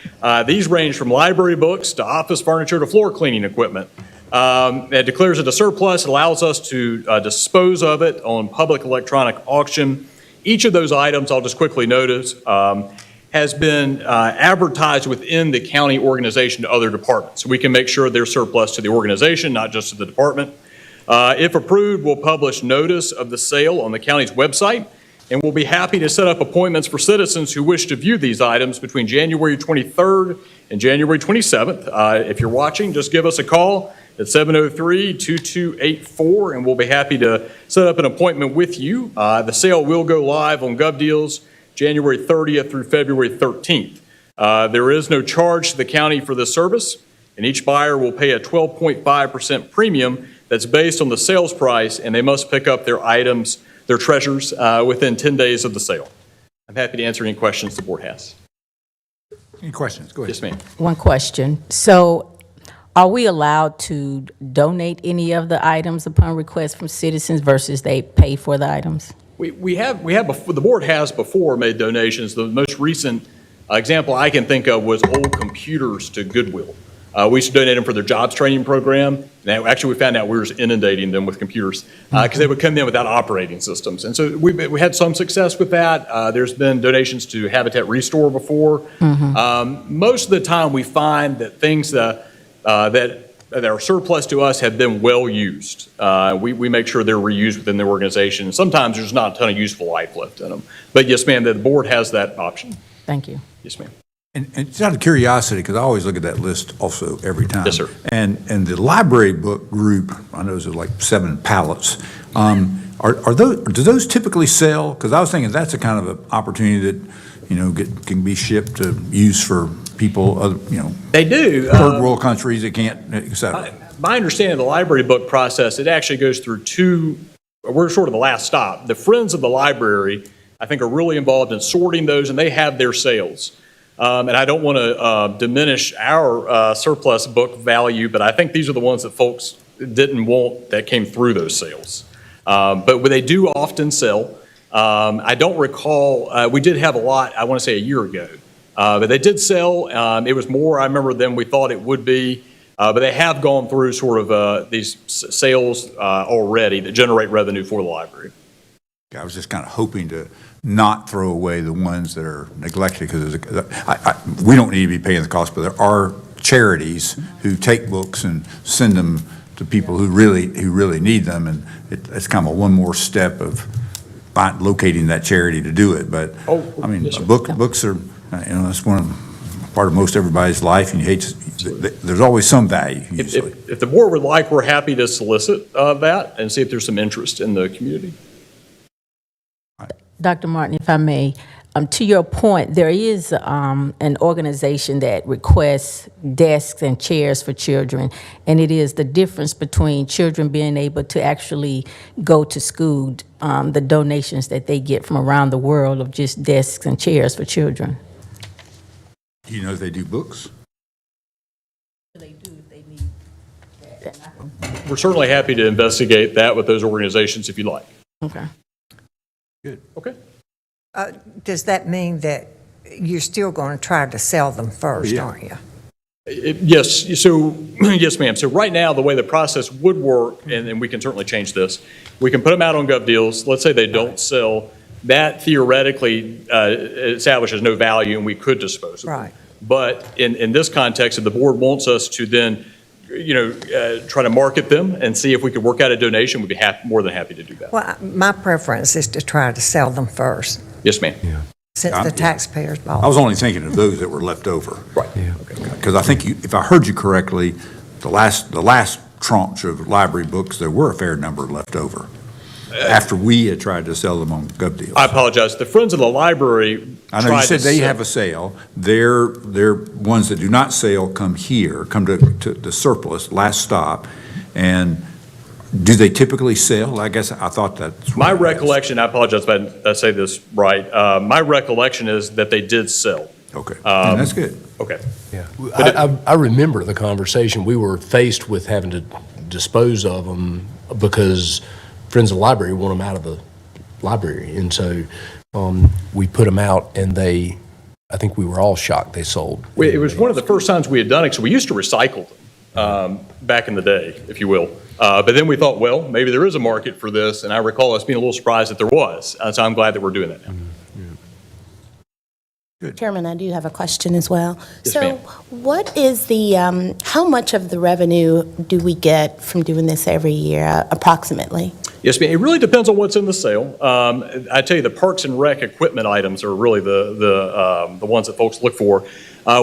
M: These range from library books to office furniture to floor cleaning equipment. It declares it a surplus. It allows us to dispose of it on public electronic auction. Each of those items, I'll just quickly notice, has been advertised within the county organization to other departments. So we can make sure they're surplus to the organization, not just to the department. If approved, we'll publish notice of the sale on the county's website. And we'll be happy to set up appointments for citizens who wish to view these items between January 23rd and January 27th. If you're watching, just give us a call at 703-2284, and we'll be happy to set up an appointment with you. The sale will go live on GovDeals January 30th through February 13th. There is no charge to the county for this service, and each buyer will pay a 12.5% premium that's based on the sales price, and they must pick up their items, their treasures, within 10 days of the sale. I'm happy to answer any questions the board has.
A: Any questions? Go ahead.
M: Yes, ma'am.
G: One question. So are we allowed to donate any of the items upon request from citizens versus they pay for the items?
M: We have before, the board has before made donations. The most recent example I can think of was old computers to Goodwill. We used to donate them for their jobs training program. Now, actually, we found out we were just inundating them with computers because they would come in without operating systems. And so we had some success with that. There's been donations to Habitat Restore before. Most of the time, we find that things that are surplus to us have been well used. We make sure they're reused within the organization. Sometimes there's not a ton of useful life left in them. But yes, ma'am, the board has that option.
G: Thank you.
M: Yes, ma'am.
A: And it's out of curiosity, because I always look at that list also every time.
M: Yes, sir.
A: And the library book group, I know there's like 7 pallets. Do those typically sell? Because I was thinking that's a kind of an opportunity that, can be shipped to use for people,
M: They do.
A: third world countries that can't, et cetera.
M: My understanding of the library book process, it actually goes through we're sort of the last stop. The Friends of the Library, I think, are really involved in sorting those, and they have their sales. And I don't want to diminish our surplus book value, but I think these are the ones that folks didn't want that came through those sales. But they do often sell. I don't recall, we did have a lot, I want to say a year ago. But they did sell. It was more, I remember, than we thought it would be. But they have gone through sort of these sales already that generate revenue for the library.
A: I was just kind of hoping to not throw away the ones that are neglected, because we don't need to be paying the cost, but there are charities who take books and send them to people who really need them, and it's kind of one more step of locating that charity to do it. But
M: yes,
A: books are, that's part of most everybody's life, and there's always some value usually.
M: If the board would like, we're happy to solicit that and see if there's some interest in the community.
G: Dr. Martin, if I may, to your point, there is an organization that requests desks and chairs for children, and it is the difference between children being able to actually go to school, the donations that they get from around the world of just desks and chairs for children.
A: Do you know if they do books?
G: They do if they need.
M: We're certainly happy to investigate that with those organizations if you like.
G: Okay.
A: Good.
M: Okay.
C: Does that mean that you're still going to try to sell them first,
A: Yeah.
C: aren't you?
M: Yes, so, yes, ma'am. So right now, the way the process would work, and we can certainly change this, we can put them out on GovDeals. Let's say they don't sell. That theoretically establishes no value, and we could dispose of them.
C: Right.
M: But in this context, if the board wants us to then, try to market them and see if we could work out a donation, we'd be more than happy to do that.
C: Well, my preference is to try to sell them first,
M: Yes, ma'am.
C: since the taxpayers bought
A: I
C: them.
A: was only thinking of those that were left over.
M: Right.
A: Because I think if I heard you correctly, the last tranche of library books, there were a fair number left over after we had tried to sell them on GovDeals.
M: I apologize. The Friends of the Library
A: I know you
M: tried
A: said
M: to
A: they
M: sell-
A: have a sale. Their ones that do not sell come here, come to the surplus, last stop. And do they typically sell? I guess I thought that's.
M: My recollection, I apologize if I say this right, my recollection is that they did sell.
A: Okay, and that's good.
M: Okay.
B: Yeah. I remember the conversation. We were faced with having to dispose of them because Friends of the Library want them out of the library. And so we put them out, and I think we were all shocked they sold.
M: It was one of the first times we had done it, so we used to recycle them back in the day, if you will. But then we thought, well, maybe there is a market for this, and I recall us being a little surprised that there was. So I'm glad that we're doing that now.
N: Chairman, I do have a question as well.
M: Yes,
N: So
M: ma'am.
N: what is how much of the revenue do we get from doing this every year, approximately?
M: Yes, ma'am. It really depends on what's in the sale. I tell you, the Parks and Rec equipment items are really the ones that folks look for.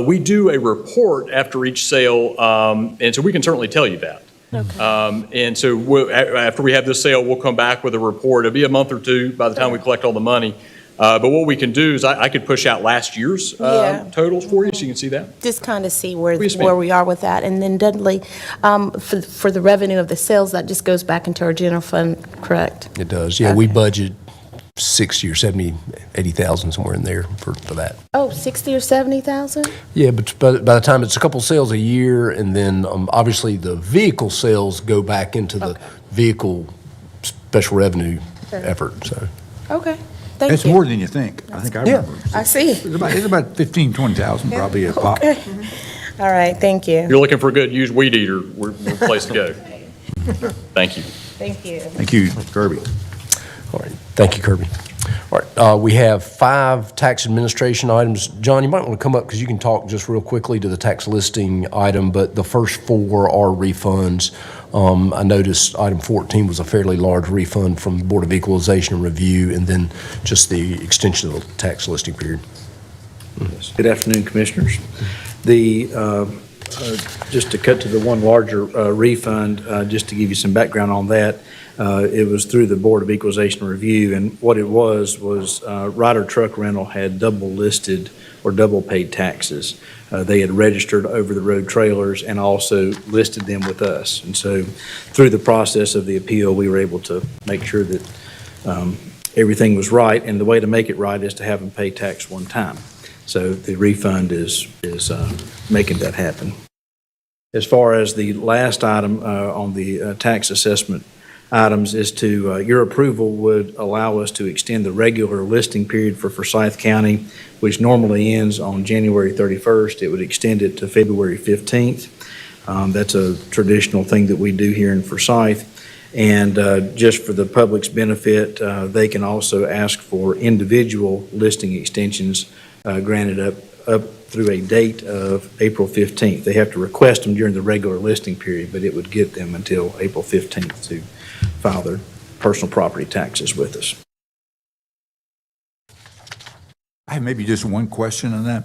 M: We do a report after each sale, and so we can certainly tell you that. And so after we have this sale, we'll come back with a report. It'll be a month or two by the time we collect all the money. But what we can do is I could push out last year's
N: Yeah.
M: totals for you, so you can see that.
N: Just kind of see where
M: Yes, ma'am.
N: where we are with that. And then Dudley, for the revenue of the sales, that just goes back into our general fund, correct?
B: It does. Yeah, we budget 60 or 70, 80,000 somewhere in there for that.
N: Oh, 60 or 70,000?
B: Yeah, but by the time it's a couple sales a year, and then obviously the vehicle sales go back into the vehicle special revenue effort, so.
N: Okay, thank you.
A: It's more than you think. I think I
B: Yeah.
A: remember.
N: I see.
A: It's about 15, 20,000 probably a pop.
N: Okay. All right, thank you.
M: If you're looking for a good used weed eater, we're the place to go. Thank you.
N: Thank you.
A: Thank you, Kirby.
B: All right, thank you, Kirby. All right, we have 5 tax administration items. John, you might want to come up because you can talk just real quickly to the tax listing item, but the first 4 are refunds. I noticed item 14 was a fairly large refund from the Board of Equalization and Review, and then just the extension of the tax listing period.
O: Good afternoon, Commissioners. Just to cut to the one larger refund, just to give you some background on that, it was through the Board of Equalization and Review, and what it was Ryder Truck Rental had double listed or double paid taxes. They had registered over-the-road trailers and also listed them with us. And so through the process of the appeal, we were able to make sure that everything was right, and the way to make it right is to have them pay tax one time. So the refund is making that happen. As far as the last item on the tax assessment items is to, your approval would allow us to extend the regular listing period for Forsyth County, which normally ends on January 31st. It would extend it to February 15th. That's a traditional thing that we do here in Forsyth. And just for the public's benefit, they can also ask for individual listing extensions granted up through a date of April 15th. They have to request them during the regular listing period, but it would get them until April 15th to file their personal property taxes with us.
A: I have maybe just one question on that.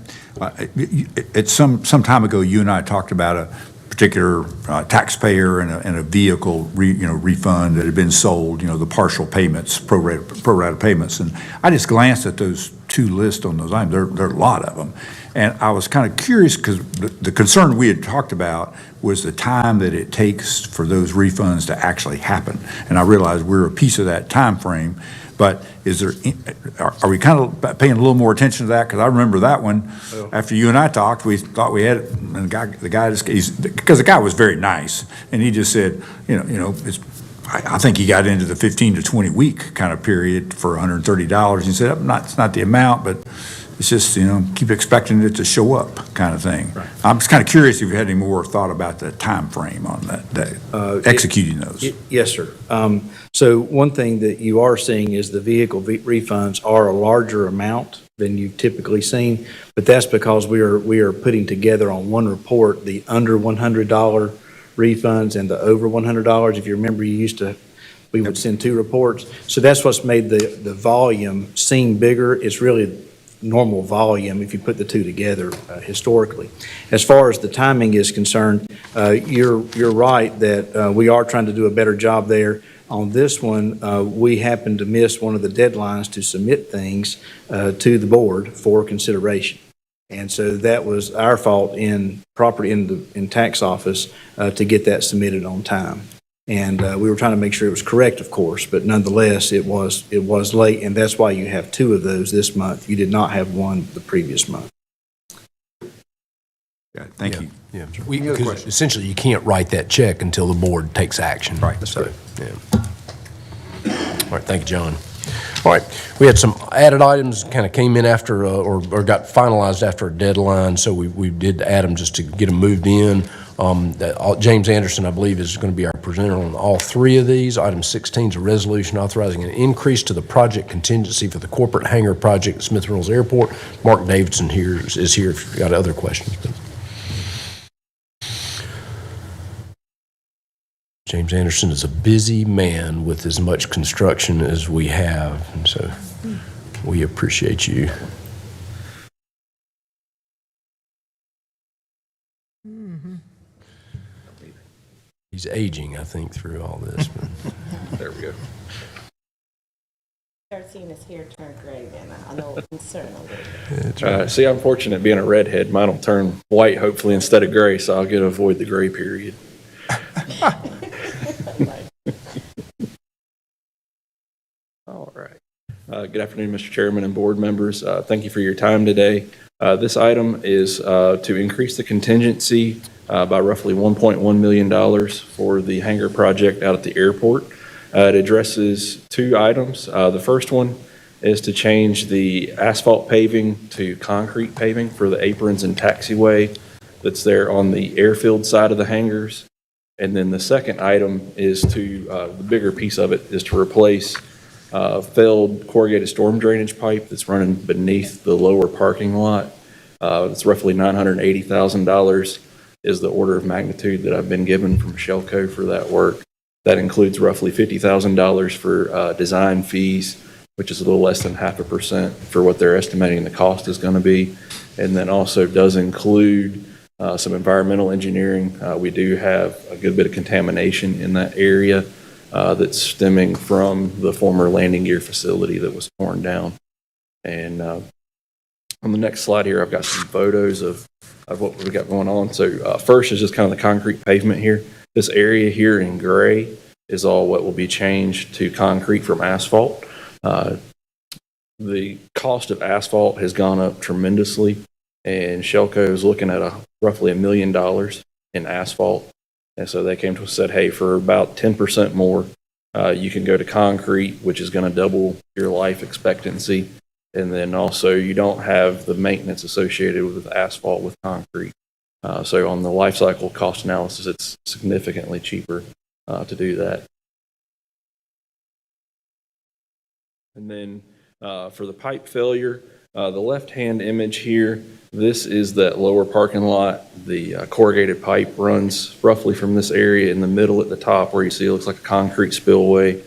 A: It's some time ago, you and I talked about particular taxpayer and a vehicle refund that had been sold, the partial payments, pro rata payments. And I just glanced at those two lists on those items. There are a lot of them. And I was kind of curious because the concern we had talked about was the time that it takes for those refunds to actually happen. And I realized we're a piece of that time frame. But are we kind of paying a little more attention to that? Because I remember that one, after you and I talked, we thought we had it, and because the guy was very nice, and he just said, I think he got into the 15 to 20 week kind of period for $130. He said, it's not the amount, but it's just, keep expecting it to show up kind of thing. Right. I'm just kind of curious if you had any more thought about the time frame on that executing those.
O: Yes, sir. So one thing that you are seeing is the vehicle refunds are a larger amount than you've typically seen, but that's because we are putting together on one report the under $100 refunds and the over $100. If you remember, we would send two reports. So that's what's made the volume seem bigger. It's really normal volume if you put the two together historically. As far as the timing is concerned, you're right that we are trying to do a better job there. On this one, we happened to miss one of the deadlines to submit things to the board for consideration. And so that was our fault in tax office to get that submitted on time. And we were trying to make sure it was correct, of course, but nonetheless, it was late, and that's why you have two of those this month. You did not have one the previous month.
A: Yeah, thank you.
B: Yeah, because essentially you can't write that check until the board takes action.
A: Right.
B: That's right. Yeah. All right, thank you, John. All right, we had some added items kind of came in after or got finalized after a deadline, so we did add them just to get them moved in. James Anderson, I believe, is going to be our presenter on all three of these. Item 16 is a resolution authorizing an increase to the project contingency for the corporate hangar project at Smith Reynolds Airport. Mark Davidson is here if you've got other questions. James Anderson is a busy man with as much construction as we have, and so we appreciate you. He's aging, I think, through all this.
J: There we go.
N: Start seeing his hair turn gray, then I know a concern a little bit.
J: Right. See, I'm fortunate being a redhead. Mine will turn white, hopefully, instead of gray, so I'll get to avoid the gray period. All right. Good afternoon, Mr. Chairman and board members. Thank you for your time today. This item is to increase the contingency by roughly $1.1 million for the hangar project out at the airport. It addresses two items. The first one is to change the asphalt paving to concrete paving for the aprons and taxiway that's there on the airfield side of the hangars. And then the second item is the bigger piece of it is to replace failed corrugated storm drainage pipe that's running beneath the lower parking lot. It's roughly $980,000 is the order of magnitude that I've been given from Shelco for that work. That includes roughly $50,000 for design fees, which is a little less than 0.5% for what they're estimating the cost is going to be. And then also does include some environmental engineering. We do have a good bit of contamination in that area that's stemming from the former landing gear facility that was torn down. And on the next slide here, I've got some photos of what we've got going on. So first is just kind of the concrete pavement here. This area here in gray is all what will be changed to concrete from asphalt. The cost of asphalt has gone up tremendously, and Shelco is looking at roughly $1 million in asphalt. And so they came to us and said, hey, for about 10% more, you can go to concrete, which is going to double your life expectancy. And then also you don't have the maintenance associated with asphalt with concrete. So on the life cycle cost analysis, it's significantly cheaper to do that. And then for the pipe failure, the left-hand image here, this is that lower parking lot. The corrugated pipe runs roughly from this area in the middle at the top where you see it looks like a concrete spillway,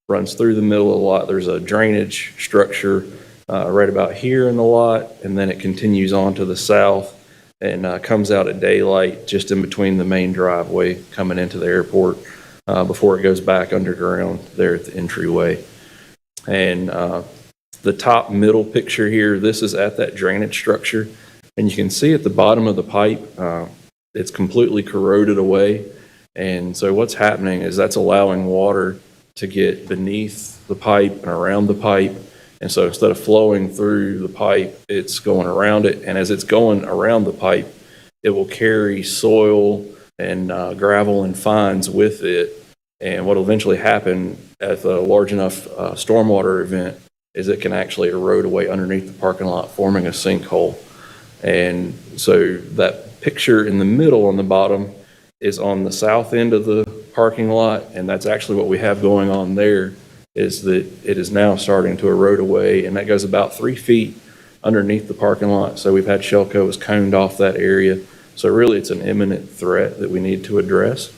J: runs through the middle of the lot. There's a drainage structure right about here in the lot, and then it continues on to the south and comes out at daylight just in between the main driveway coming into the airport before it goes back underground there at the entryway. And the top middle picture here, this is at that drainage structure. And you can see at the bottom of the pipe, it's completely corroded away. And so what's happening is that's allowing water to get beneath the pipe and around the pipe. And so instead of flowing through the pipe, it's going around it. And as it's going around the pipe, it will carry soil and gravel and fines with it. And what will eventually happen at a large enough stormwater event is it can actually erode away underneath the parking lot, forming a sinkhole. And so that picture in the middle on the bottom is on the south end of the parking lot, and that's actually what we have going on there, is that it is now starting to erode away, and that goes about 3 feet underneath the parking lot. So we've had Shelco has coned off that area. So really it's an imminent threat that we need to address.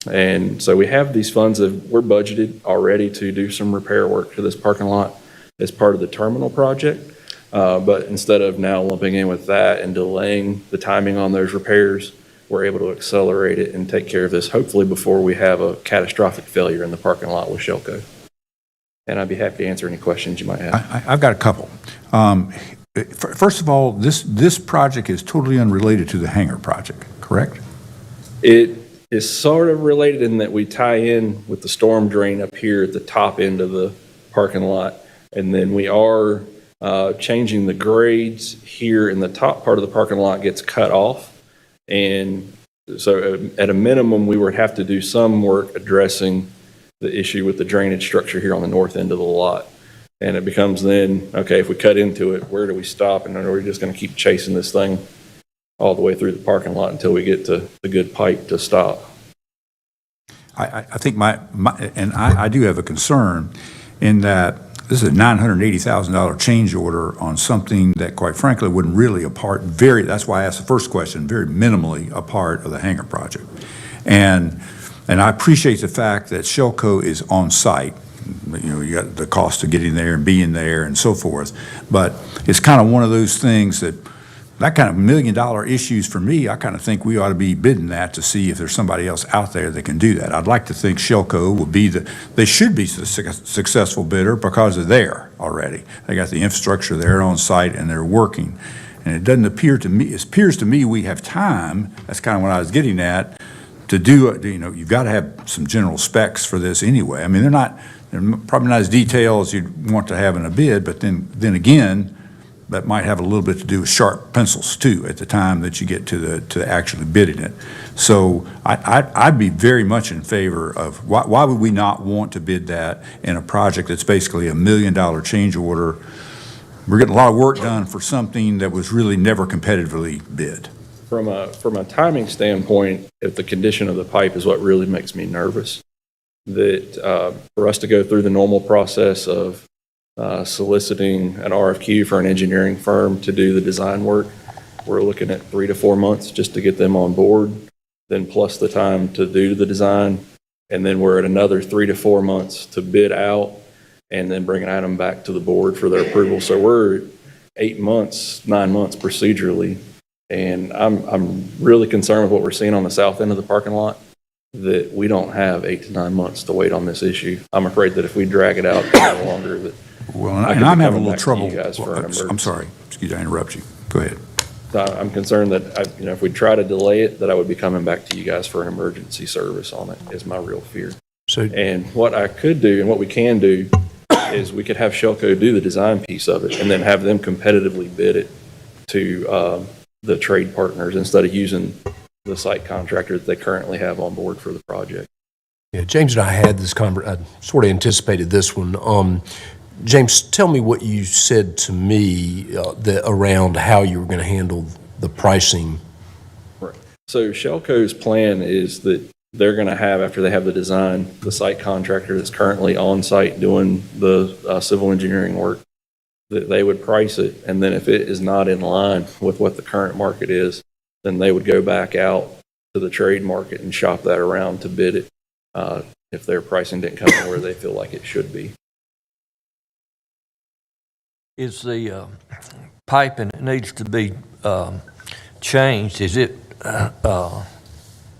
J: And so we have these funds that we're budgeted already to do some repair work to this parking lot as part of the terminal project. But instead of now lumping in with that and delaying the timing on those repairs, we're able to accelerate it and take care of this, hopefully before we have a catastrophic failure in the parking lot with Shelco. And I'd be happy to answer any questions you might have.
A: I've got a couple. First of all, this project is totally unrelated to the hangar project, correct?
J: It is sort of related in that we tie in with the storm drain up here at the top end of the parking lot. And then we are changing the grades here in the top part of the parking lot gets cut off. And so at a minimum, we would have to do some work addressing the issue with the drainage structure here on the north end of the lot. And it becomes then, okay, if we cut into it, where do we stop? And are we just going to keep chasing this thing all the way through the parking lot until we get to the good pipe to stop?
A: I think I do have a concern in that this is a $980,000 change order on something that, quite frankly, wouldn't really that's why I asked the first question, very minimally a part of the hangar project. And I appreciate the fact that Shelco is on site. You know, you got the cost of getting there and being there and so forth. But it's kind of one of those things that kind of $1 million issues for me, I kind of think we ought to be bidding that to see if there's somebody else out there that can do that. I'd like to think Shelco will be they should be the successful bidder because they're there already. They got the infrastructure there on site and they're working. And it doesn't appear to me, it appears to me we have time, that's kind of what I was getting at, to do, you've got to have some general specs for this anyway. I mean, they're probably not as detailed as you'd want to have in a bid, but then again, that might have a little bit to do with sharp pencils too at the time that you get to actually bidding it. So I'd be very much in favor of, why would we not want to bid that in a project that's basically $1 million change order? We're getting a lot of work done for something that was really never competitively bid.
J: From a timing standpoint, if the condition of the pipe is what really makes me nervous, that for us to go through the normal process of soliciting an RFQ for an engineering firm to do the design work, we're looking at 3 to 4 months just to get them on board, then plus the time to do the design, and then we're at another 3 to 4 months to bid out and then bring an item back to the board for their approval. So we're 8 months, 9 months procedurally, and I'm really concerned with what we're seeing on the south end of the parking lot, that we don't have 8 to 9 months to wait on this issue. I'm afraid that if we drag it out any longer, that
A: well, and I'm having a little trouble.
J: I'm
A: sorry. Excuse me, I interrupt you. Go ahead.
J: I'm concerned that if we try to delay it, that I would be coming back to you guys for an emergency service on it, is my real fear. And what I could do and what we can do is we could have Shelco do the design piece of it and then have them competitively bid it to the trade partners instead of using the site contractor that they currently have on board for the project.
B: Yeah, James and I had this conversation. I sort of anticipated this one. James, tell me what you said to me around how you were going to handle the pricing.
J: Right. So Shelco's plan is that they're going to have, after they have the design, the site contractor that's currently on site doing the civil engineering work, that they would price it. And then if it is not in line with what the current market is, then they would go back out to the trade market and shop that around to bid it if their pricing didn't come in where they feel like it should be.
P: Is the pipe, and it needs to be changed, is it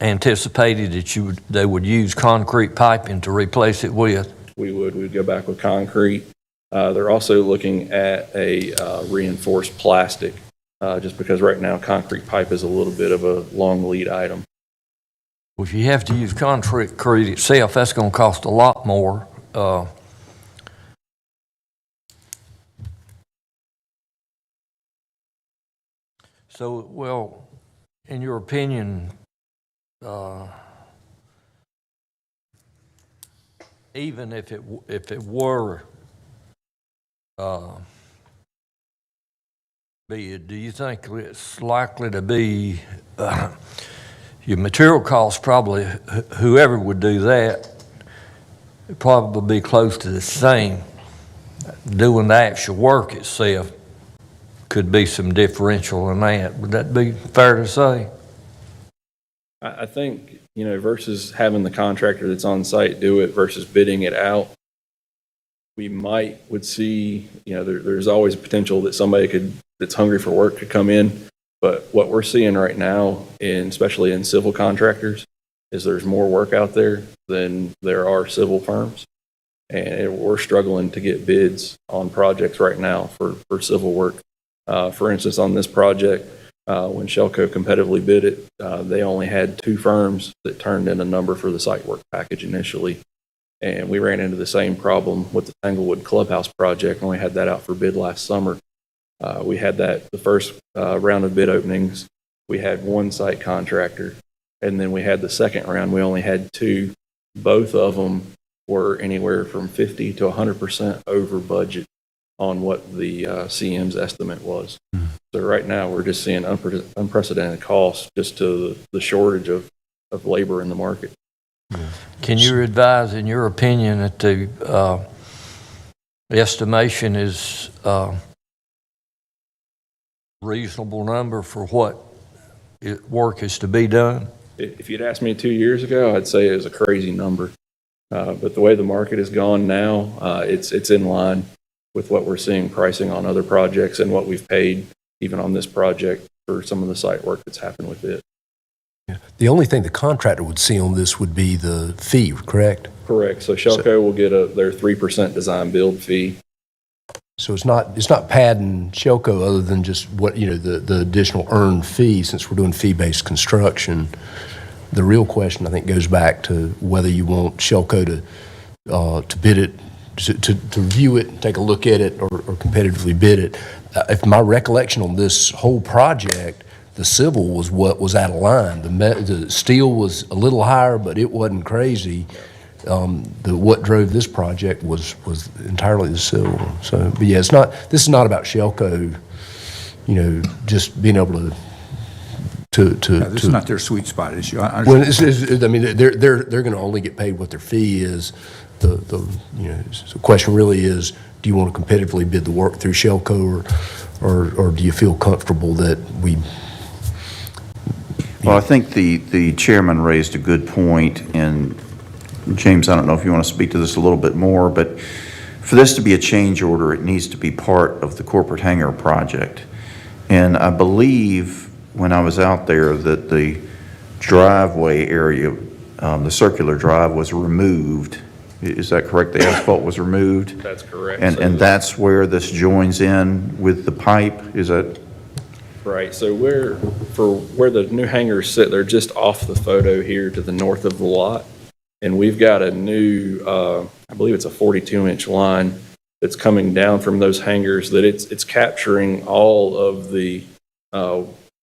P: anticipated that they would use concrete piping to replace it with?
J: We'd go back with concrete. They're also looking at a reinforced plastic, just because right now concrete pipe is a little bit of a long lead item.
P: Well, if you have to use concrete itself, that's going to cost a lot more. So, well, in your opinion, even if it were do you think it's likely to be your material costs? Probably whoever would do that would probably be close to the same. Doing the actual work itself could be some differential in that. Would that be fair to say?
J: I think, versus having the contractor that's on site do it versus bidding it out, we would see, there's always a potential that somebody that's hungry for work could come in. But what we're seeing right now, especially in civil contractors, is there's more work out there than there are civil firms. And we're struggling to get bids on projects right now for civil work. For instance, on this project, when Shelco competitively bid it, they only had 2 firms that turned in a number for the site work package initially. And we ran into the same problem with the Tanglewood Clubhouse project when we had that out for bid last summer. We had the first round of bid openings. We had 1 site contractor, and then we had the second round. We only had 2. Both of them were anywhere from 50 to 100% over budget on what the CM's estimate was. So right now, we're just seeing unprecedented costs just to the shortage of labor in the market.
P: Can you advise, in your opinion, that the estimation is reasonable number for what work is to be done?
J: If you'd asked me 2 years ago, I'd say it was a crazy number. But the way the market has gone now, it's in line with what we're seeing pricing on other projects and what we've paid even on this project for some of the site work that's happened with it.
B: The only thing the contractor would see on this would be the fee, correct?
J: Correct. So Shelco will get their 3% design build fee.
B: So it's not padding Shelco other than just what, the additional earned fee, since we're doing fee-based construction. The real question, I think, goes back to whether you want Shelco to bid it, to review it, take a look at it, or competitively bid it. If my recollection on this whole project, the civil was what was out of line. The steel was a little higher, but it wasn't crazy. What drove this project was entirely the civil. So, but yeah, this is not about Shelco, just being able
A: This is not their sweet spot issue.
B: Well, they're going to only get paid what their fee is. The question really is, do you want to competitively bid the work through Shelco, or do you feel comfortable that we?
D: Well, I think the chairman raised a good point, and James, I don't know if you want to speak to this a little bit more, but for this to be a change order, it needs to be part of the corporate hangar project. And I believe when I was out there that the driveway area, the circular drive was removed. Is that correct? The asphalt was removed?
J: That's correct.
D: And that's where this joins in with the pipe? Is that?
J: Right. So where the new hangars sit, they're just off the photo here to the north of the lot. And we've got a new, I believe it's a 42-inch line that's coming down from those hangars that it's capturing all of the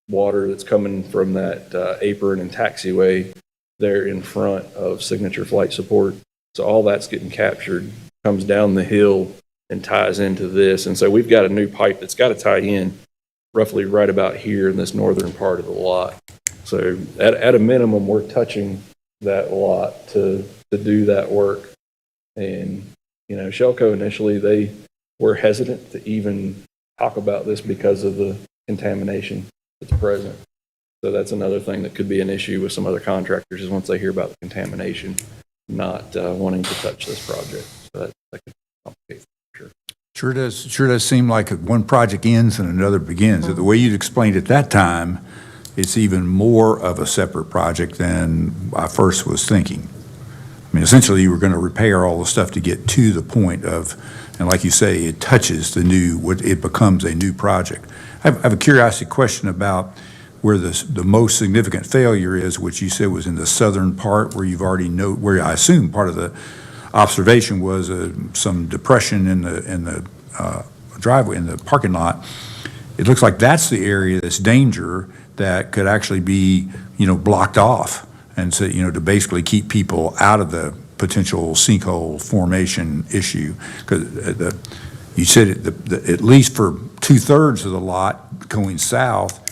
J: water that's coming from that apron and taxiway there in front of Signature Flight Support. So all that's getting captured, comes down the hill and ties into this. And so we've got a new pipe that's got to tie in roughly right about here in this northern part of the lot. So at a minimum, we're touching that lot to do that work. And, Shelco initially, they were hesitant to even talk about this because of the contamination that's present. So that's another thing that could be an issue with some other contractors, is once they hear about the contamination, not wanting to touch this project. So that could complicate things, for sure.
A: Sure does seem like one project ends and another begins. The way you'd explained it that time, it's even more of a separate project than I first was thinking. I mean, essentially, you were going to repair all the stuff to get to the point of, and like you say, it touches it becomes a new project. I have a curiosity question about where the most significant failure is, which you said was in the southern part, where you've already where I assume part of the observation was some depression in the driveway, in the parking lot. It looks like that's the area that's danger that could actually be, blocked off. And so, to basically keep people out of the potential sinkhole formation issue. Because you said at least for 2/3 of the lot going south,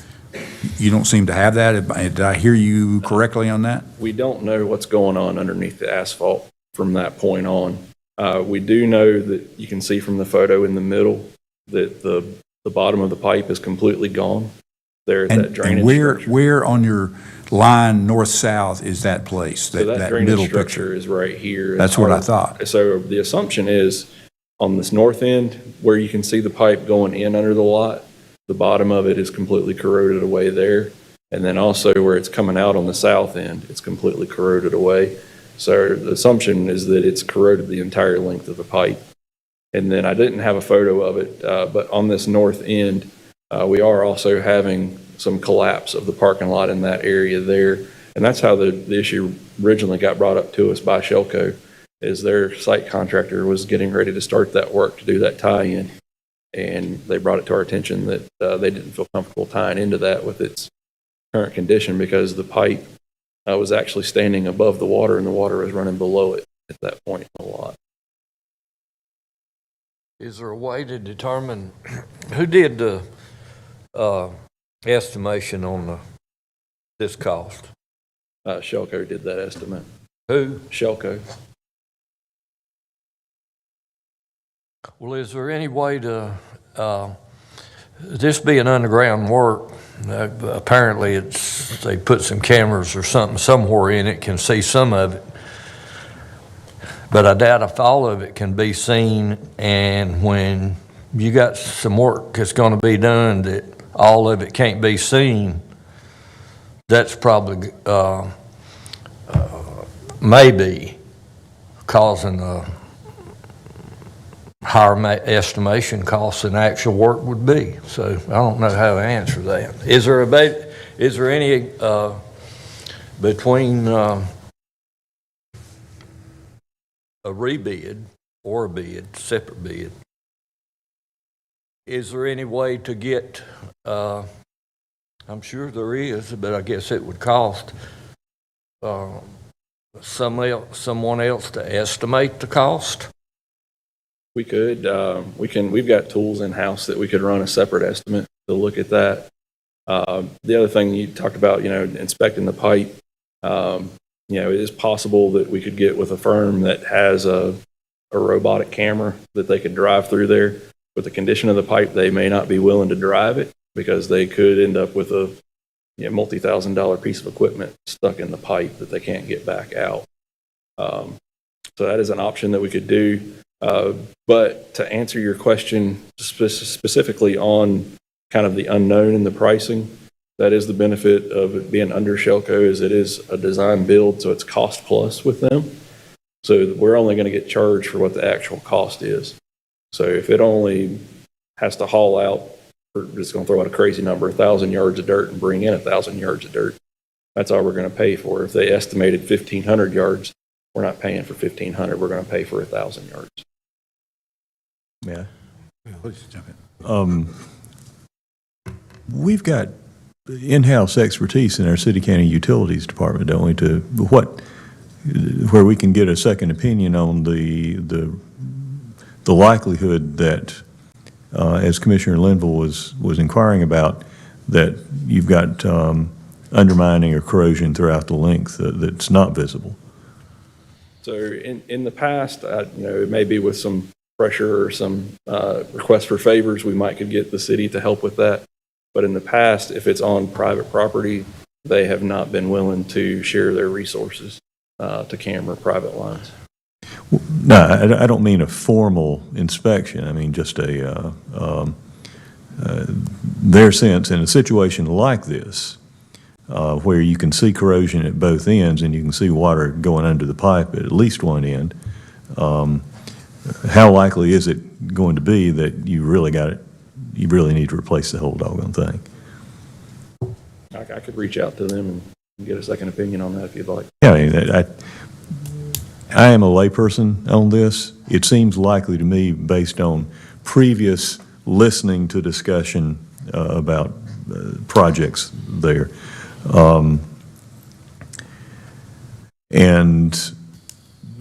A: you don't seem to have that. Did I hear you correctly on that?
J: We don't know what's going on underneath the asphalt from that point on. We do know that you can see from the photo in the middle that the bottom of the pipe is completely gone. There, that drainage
A: and
J: structure.
A: where on your line north-south is that place?
J: So that
A: middle
J: drainage structure
A: picture
J: is right here.
A: That's what I thought.
J: So the assumption is on this north end, where you can see the pipe going in under the lot, the bottom of it is completely corroded away there. And then also where it's coming out on the south end, it's completely corroded away. So the assumption is that it's corroded the entire length of the pipe. And then I didn't have a photo of it, but on this north end, we are also having some collapse of the parking lot in that area there. And that's how the issue originally got brought up to us by Shelco, is their site contractor was getting ready to start that work to do that tie-in. And they brought it to our attention that they didn't feel comfortable tying into that with its current condition, because the pipe was actually standing above the water and the water was running below it at that point in the lot.
P: Is there a way to determine who did the estimation on this cost?
J: Shelco did that estimate.
P: Who?
J: Shelco.
P: Well, is there any way to, this being underground work, apparently they put some cameras or something somewhere in it, can see some of it. But I doubt if all of it can be seen, and when you got some work that's going to be done that all of it can't be seen, that's probably maybe causing a higher estimation cost than actual work would be. So I don't know how to answer that. Is there any between a rebid or a bid, separate bid, is there any way to get, I'm sure there is, but I guess it would cost someone else to estimate the cost?
J: We could, we've got tools in-house that we could run a separate estimate to look at that. The other thing you talked about, inspecting the pipe, it is possible that we could get with a firm that has a robotic camera that they could drive through there. With the condition of the pipe, they may not be willing to drive it because they could end up with a multi-$1,000 piece of equipment stuck in the pipe that they can't get back out. So that is an option that we could do. But to answer your question specifically on kind of the unknown in the pricing, that is the benefit of it being under Shelco, is it is a design build, so it's cost plus with them. So we're only going to get charged for what the actual cost is. So if it only has to haul out, we're just going to throw out a crazy number, 1,000 yards of dirt and bring in 1,000 yards of dirt, that's all we're going to pay for. If they estimated 1,500 yards, we're not paying for 1,500, we're going to pay for 1,000 yards.
H: Yeah.
A: Please jump in.
H: We've got in-house expertise in our city county utilities department, don't we, where we can get a second opinion on the likelihood that, as Commissioner Linville was inquiring about, that you've got undermining or corrosion throughout the length that's not visible.
J: So in the past, it may be with some pressure or some request for favors, we might could get the city to help with that. But in the past, if it's on private property, they have not been willing to share their resources to camera private lines.
H: No, I don't mean a formal inspection. I mean just their sense in a situation like this, where you can see corrosion at both ends and you can see water going under the pipe at least one end, how likely is it going to be that you really need to replace the whole doggone thing?
J: I could reach out to them and get a second opinion on that if you'd like.
H: Yeah, I mean, I am a layperson on this. It seems likely to me, based on previous listening to discussion about projects there. And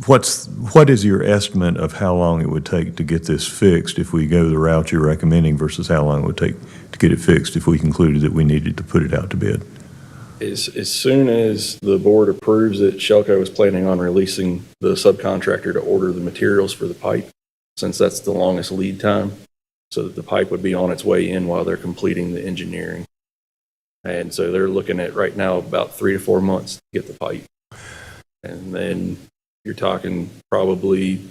H: what is your estimate of how long it would take to get this fixed if we go the route you're recommending versus how long it would take to get it fixed if we concluded that we needed to put it out to bid?
J: As soon as the board approves it, Shelco is planning on releasing the subcontractor to order the materials for the pipe, since that's the longest lead time, so that the pipe would be on its way in while they're completing the engineering. And so they're looking at right now about 3 to 4 months to get the pipe. And then you're talking probably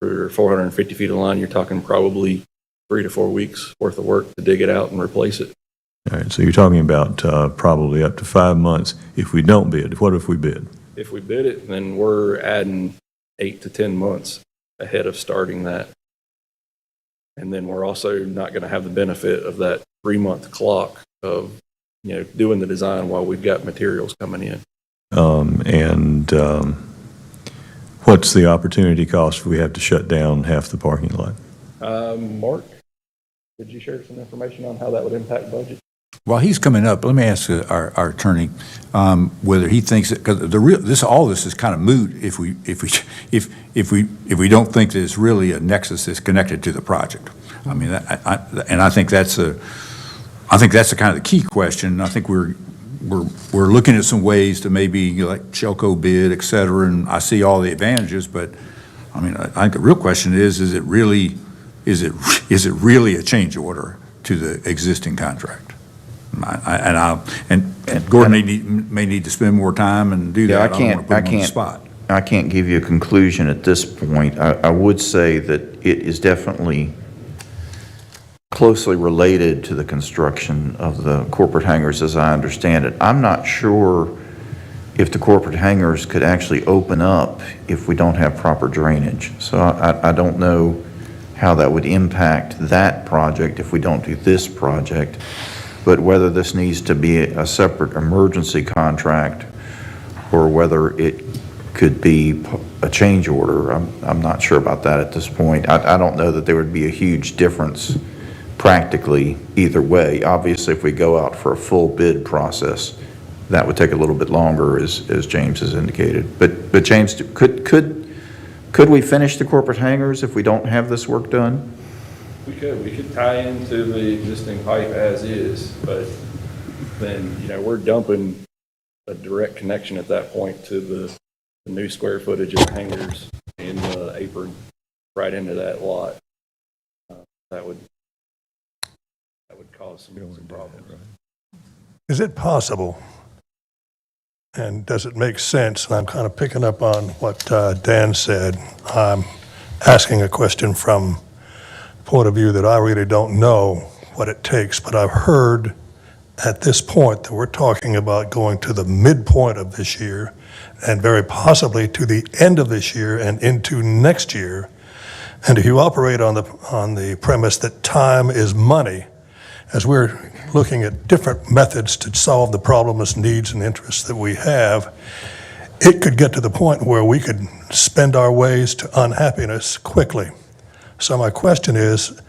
J: for 450 feet of line, you're talking probably 3 to 4 weeks worth of work to dig it out and replace it.
H: All right, so you're talking about probably up to 5 months if we don't bid. What if we bid?
J: If we bid it, then we're adding 8 to 10 months ahead of starting that. And then we're also not going to have the benefit of that 3-month clock of, doing the design while we've got materials coming in.
H: What's the opportunity cost if we have to shut down half the parking lot?
J: Mark, could you share some information on how that would impact budget?
A: While he's coming up, let me ask our attorney whether he thinks that, because all this is kind of moot if we don't think there's really a nexus that's connected to the project. I mean, I think that's the kind of the key question. I think we're looking at some ways to maybe like Shelco bid, et cetera, and I see all the advantages, but I mean, I think the real question is it really a change order to the existing contract? And Gordon may need to spend more time and do that. I don't want to put him on the spot.
D: I can't give you a conclusion at this point. I would say that it is definitely closely related to the construction of the corporate hangars as I understand it. I'm not sure if the corporate hangars could actually open up if we don't have proper drainage. So I don't know how that would impact that project if we don't do this project. But whether this needs to be a separate emergency contract or whether it could be a change order, I'm not sure about that at this point. I don't know that there would be a huge difference practically either way. Obviously, if we go out for a full bid process, that would take a little bit longer, as James has indicated. But James, could we finish the corporate hangars if we don't have this work done?
J: We could tie into the existing pipe as is, but then, we're dumping a direct connection at that point to the new square footage of the hangars and the apron right into that lot. That would cause some problems.
E: Is it possible, and does it make sense, and I'm kind of picking up on what Dan said, I'm asking a question from point of view that I really don't know what it takes, but I've heard at this point that we're talking about going to the midpoint of this year and very possibly to the end of this year and into next year. And if you operate on the premise that time is money, as we're looking at different methods to solve the problems, needs, and interests that we have, it could get to the point where we could spend our ways to unhappiness quickly. So my question is,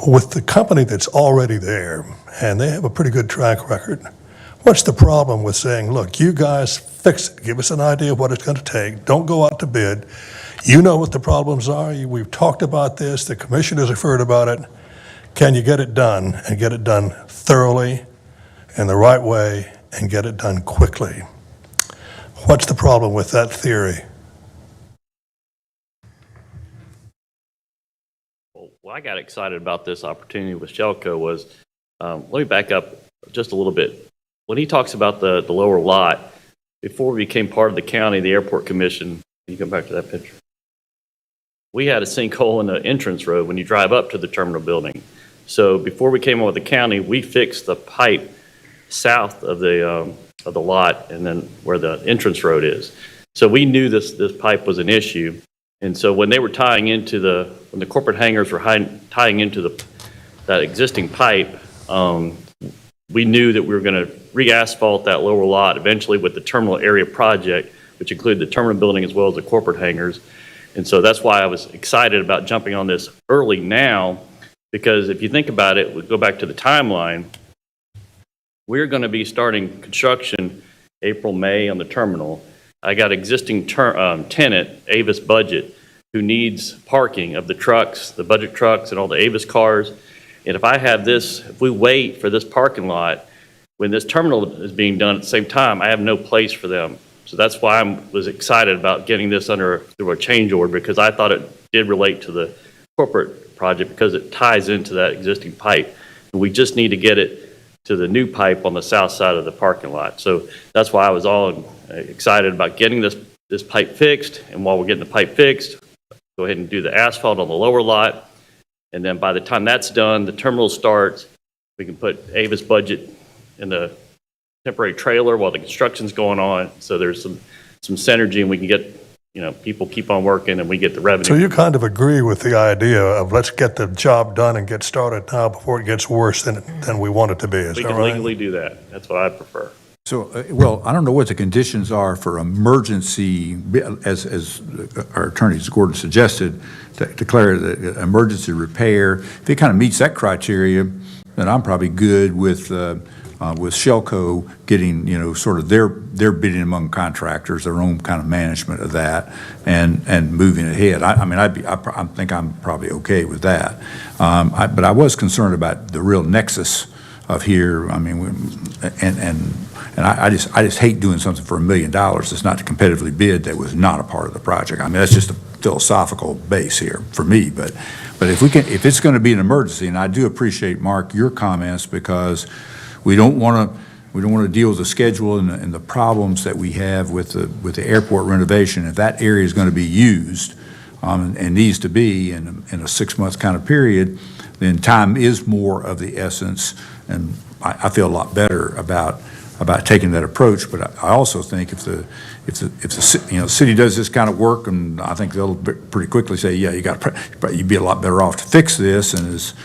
E: with the company that's already there, and they have a pretty good track record, what's the problem with saying, look, you guys fix it, give us an idea of what it's going to take, don't go out to bid, you know what the problems are, we've talked about this, the commissioners have heard about it, can you get it done, and get it done thoroughly, in the right way, and get it done quickly? What's the problem with that theory?
Q: Well, I got excited about this opportunity with Shelco was, let me back up just a little bit. When he talks about the lower lot, before we became part of the county, the airport commission, can you come back to that picture? We had a sinkhole in the entrance road when you drive up to the terminal building. So before we came on with the county, we fixed the pipe south of the lot and then where the entrance road is. So we knew this pipe was an issue. And so when they were tying into when the corporate hangars were tying into that existing pipe, we knew that we were going to re-asphalt that lower lot eventually with the terminal area project, which included the terminal building as well as the corporate hangars. And so that's why I was excited about jumping on this early now, because if you think about it, we go back to the timeline, we're going to be starting construction April, May on the terminal. I got existing tenant, Avis Budget, who needs parking of the trucks, the budget trucks and all the Avis cars. And if we wait for this parking lot, when this terminal is being done at the same time, I have no place for them. So that's why I was excited about getting this through a change order, because I thought it did relate to the corporate project because it ties into that existing pipe. And we just need to get it to the new pipe on the south side of the parking lot. So that's why I was all excited about getting this pipe fixed. And while we're getting the pipe fixed, go ahead and do the asphalt on the lower lot. And then by the time that's done, the terminal starts, we can put Avis Budget in the temporary trailer while the construction's going on. So there's some synergy, and we can get, people keep on working and we get the revenue.
E: So you kind of agree with the idea of let's get the job done and get started now before it gets worse than we want it to be, is
Q: We
E: that
Q: can
E: right?
Q: legally do that. That's what I prefer.
A: So, well, I don't know what the conditions are for emergency, as our attorney Gordon suggested, to declare the emergency repair. If it kind of meets that criteria, then I'm probably good with Shelco getting, sort of their bidding among contractors, their own kind of management of that, and moving ahead. I think I'm probably okay with that. But I was concerned about the real nexus of here. I just hate doing something for $1 million that's not competitively bid that was not a part of the project. That's just a philosophical base here for me. But if it's going to be an emergency, and I do appreciate, Mark, your comments, because we don't want to deal with the schedule and the problems that we have with the airport renovation. If that area is going to be used and needs to be in a 6-month kind of period, then time is more of the essence. And I feel a lot better about taking that approach. But I also think if the city does this kind of work, and I think they'll pretty quickly say, yeah, you'd be a lot better off to fix this, and as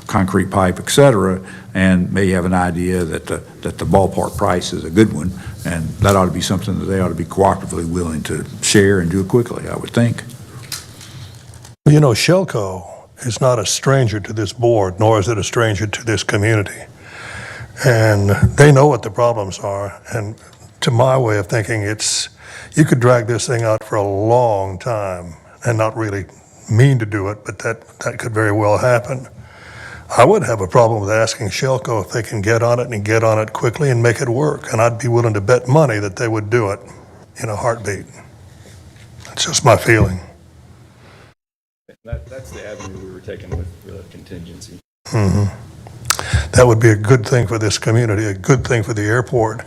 A: concrete pipe, et cetera, and may have an idea that the ballpark price is a good one, and that ought to be something that they ought to be cooperatively willing to share and do it quickly, I would think.
E: Shelco is not a stranger to this board, nor is it a stranger to this community. And they know what the problems are. And to my way of thinking, you could drag this thing out for a long time and not really mean to do it, but that could very well happen. I would have a problem with asking Shelco if they can get on it and get on it quickly and make it work. And I'd be willing to bet money that they would do it in a heartbeat. That's just my feeling.
J: That's the avenue we were taking with the contingency.
E: Mm-hmm. That would be a good thing for this community, a good thing for the airport.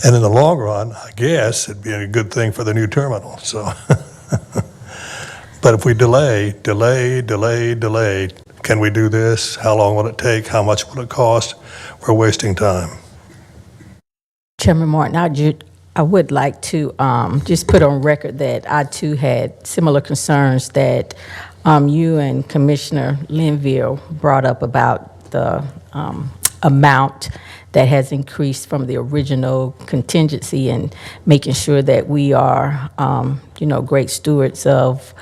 E: And in the long run, I guess, it'd be a good thing for the new terminal. So, but if we delay, can we do this? How long will it take? How much will it cost? We're wasting time.
G: Chairman Martin, I would like to just put on record that I too had similar concerns that you and Commissioner Linville brought up about the amount that has increased from the original contingency, and making sure that we are, great stewards of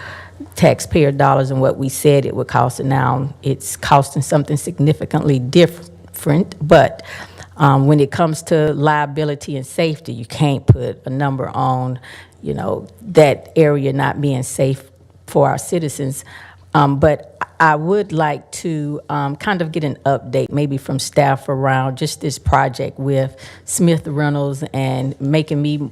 G: taxpayer dollars and what we said it would cost. And now it's costing something significantly different. But when it comes to liability and safety, you can't put a number on, that area not being safe for our citizens. But I would like to kind of get an update maybe from staff around just this project with Smith Reynolds, and making me,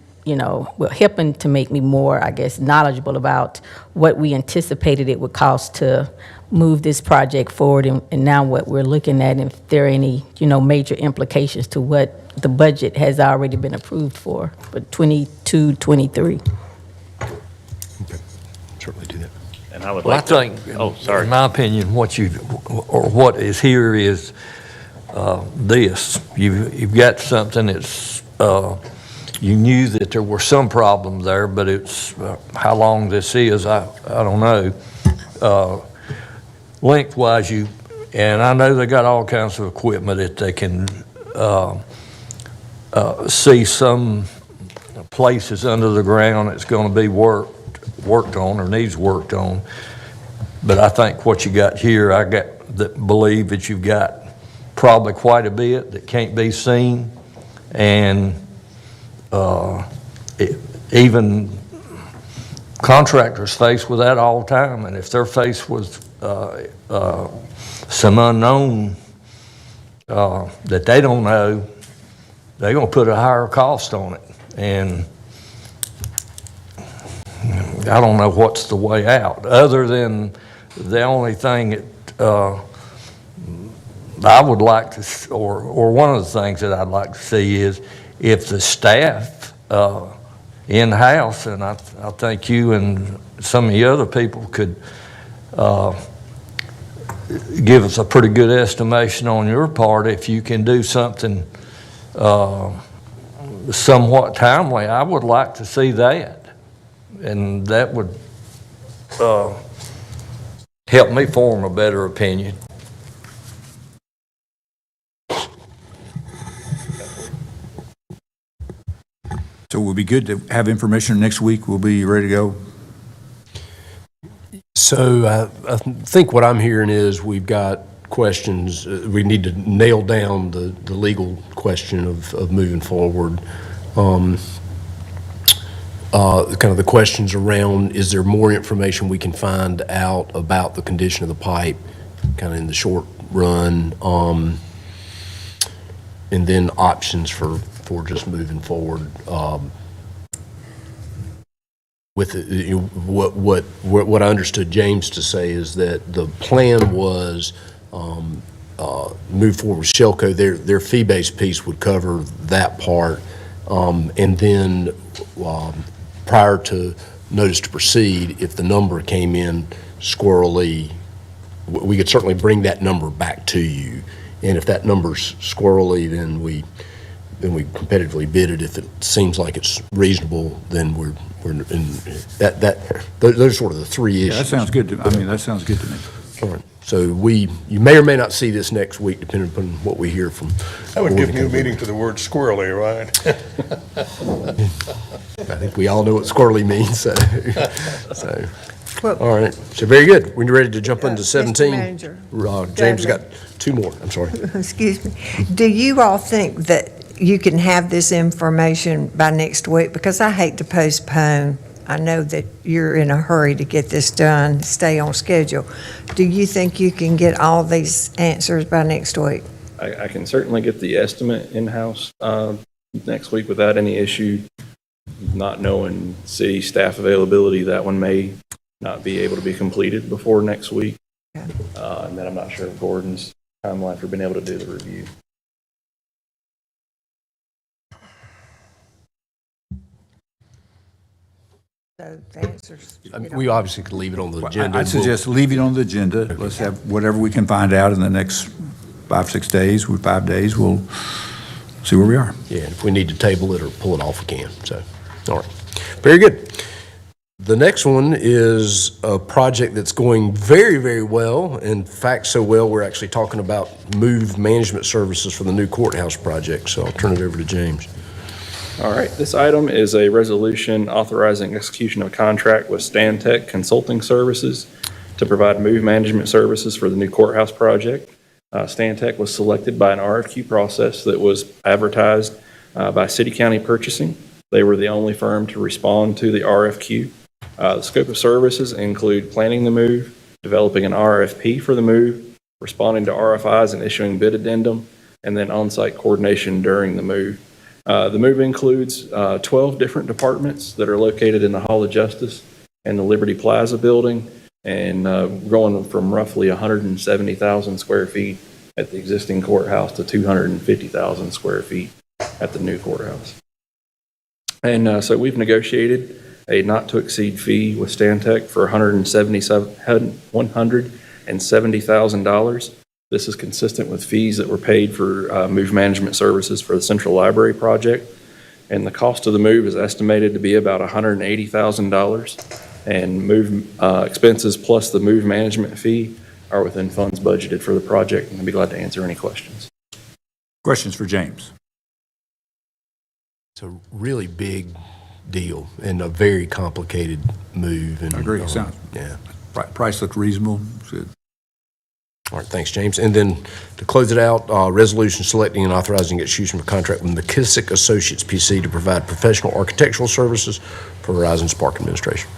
G: helping to make me more, I guess, knowledgeable about what we anticipated it would cost to move this project forward, and now what we're looking at, and if there are any, major implications to what the budget has already been approved for 22, 23.
B: Okay, certainly do that.
Q: And I would
P: Well,
Q: like
P: I think,
Q: sorry.
P: in my opinion, what is here is this. You've got something that's, you knew that there were some problems there, but it's, how long this is, I don't know. Lengthwise, and I know they got all kinds of equipment that they can see some places under the ground that's going to be worked on or needs worked on. But I think what you got here, believe that you've got probably quite a bit that can't be seen, and even contractors face with that all the time. And if they're faced with some unknown that they don't know, they're going to put a higher cost on it. And I don't know what's the way out, other than the only thing that I would like to, or one of the things that I'd like to see is if the staff in-house, and I think you and some of the other people could give us a pretty good estimation on your part, if you can do something somewhat timely. I would like to see that, and that would help me form a better opinion.
A: So we'll be good to have information next week. We'll be ready to go.
B: So I think what I'm hearing is we've got questions. We need to nail down the legal question of moving forward. Kind of the questions around, is there more information we can find out about the condition of the pipe, kind of in the short run, and then options for just moving forward. With what I understood James to say is that the plan was move forward with Shelco. Their fee-based piece would cover that part, and then prior to notice to proceed, if the number came in squirrely, we could certainly bring that number back to you. And if that number's squirrely, then we competitively bid it. If it seems like it's reasonable, then we're in that. Those are sort of the three issues.
A: Yeah, that sounds good to me. I mean, that sounds good to me.
B: All right. So you may or may not see this next week, depending upon what we hear from.
E: That would give new meaning to the word squirrely, right?
B: I think we all know what squirrely means.
C: Well,
B: all right. So very good. We're ready to jump into
C: Mr.
B: 17.
C: Manager,
B: James got two more. I'm sorry.
C: excuse me, do you all think that you can have this information by next week? Because I hate to postpone. I know that you're in a hurry to get this done, stay on schedule. Do you think you can get all these answers by next week?
J: I can certainly get the estimate in-house next week without any issue. Not knowing city staff availability, that one may not be able to be completed before next week.
C: Okay.
J: And then I'm not sure of Gordon's timeline for being able to do the review.
C: So the answers.
B: We obviously could leave it on the agenda.
A: I'd suggest leaving it on the agenda. Let's have whatever we can find out in the next 5 days. With 5 days, we'll see where we are.
B: Yeah, if we need to table it or pull it off, we can. So, all right. Very good. The next one is a project that's going very, very well. In fact, so well, we're actually talking about move management services for the new courthouse project. So I'll turn it over to James.
J: All right, this item is a resolution authorizing execution of a contract with Stantec Consulting Services to provide move management services for the new courthouse project. Stantec was selected by an RFQ process that was advertised by City County Purchasing. They were the only firm to respond to the RFQ. The scope of services include planning the move, developing an RFP for the move, responding to RFIs and issuing bid addendum, and then on-site coordination during the move. The move includes 12 different departments that are located in the Hall of Justice and the Liberty Plaza building, and going from roughly 170,000 square feet at the existing courthouse to 250,000 square feet at the new courthouse. And so we've negotiated a not-to-exceed fee with Stantec for $170,000. This is consistent with fees that were paid for move management services for the Central Library project. And the cost of the move is estimated to be about $180,000. And move expenses plus the move management fee are within funds budgeted for the project. And I'd be glad to answer any questions.
A: Questions for James?
B: It's a really big deal and a very complicated move. And,
A: I agree. Sounds.
B: Yeah.
A: Price looked reasonable. Good.
B: All right, thanks, James. And then to close it out, resolution selecting and authorizing execution of a contract with McKissick Associates PC to provide professional architectural services for Horizons Park Administration.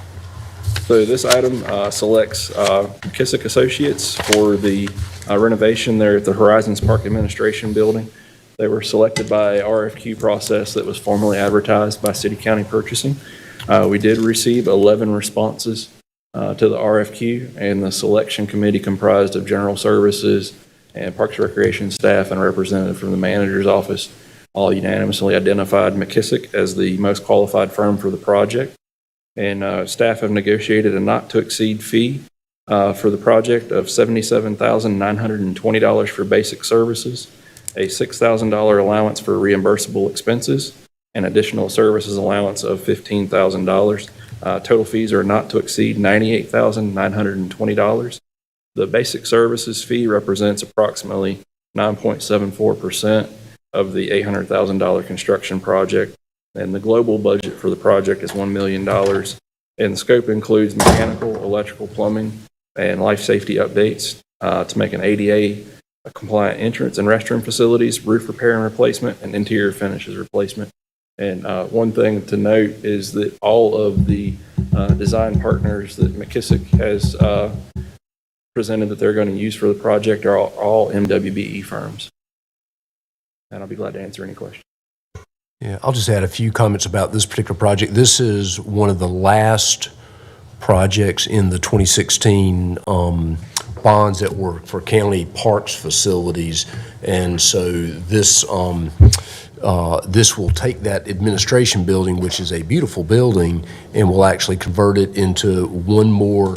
J: So this item selects McKissick Associates for the renovation there at the Horizons Park Administration Building. They were selected by RFQ process that was formally advertised by City County Purchasing. We did receive 11 responses to the RFQ, and the selection committee comprised of general services and Parks and Recreation staff and a representative from the manager's office all unanimously identified McKissick as the most qualified firm for the project. And staff have negotiated a not-to-exceed fee for the project of $77,920 for basic services, a $6,000 allowance for reimbursable expenses, and additional services allowance of $15,000. Total fees are not to exceed $98,920. The basic services fee represents approximately 9.74% of the $800,000 construction project. And the global budget for the project is $1 million. And the scope includes mechanical, electrical, plumbing, and life safety updates to make an ADA compliant entrance and restroom facilities, roof repair and replacement, and interior finishes replacement. And one thing to note is that all of the design partners that McKissick has presented that they're going to use for the project are all MWBE firms. And I'll be glad to answer any questions.
B: Yeah, I'll just add a few comments about this particular project. This is one of the last projects in the 2016 bonds that were for county parks facilities. And so this will take that administration building, which is a beautiful building, and will actually convert it into one more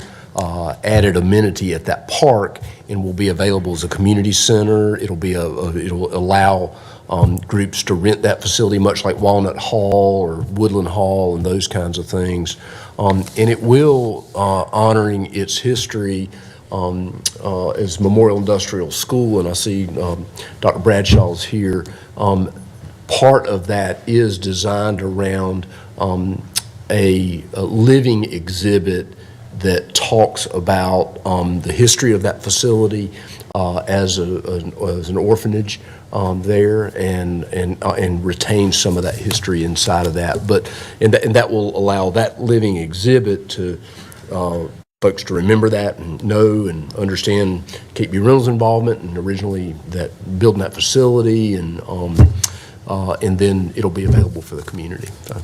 B: added amenity at that park, and will be available as a community center. It'll allow groups to rent that facility, much like Walnut Hall or Woodland Hall and those kinds of things. And it will, honoring its history as Memorial Industrial School, and I see Dr. Bradshaw's here. Part of that is designed around a living exhibit that talks about the history of that facility as an orphanage there, and retain some of that history inside of that. And that will allow that living exhibit to folks to remember that and know and understand Kate B. Reynolds' involvement and originally that building that facility, and then it'll be available for the community. So,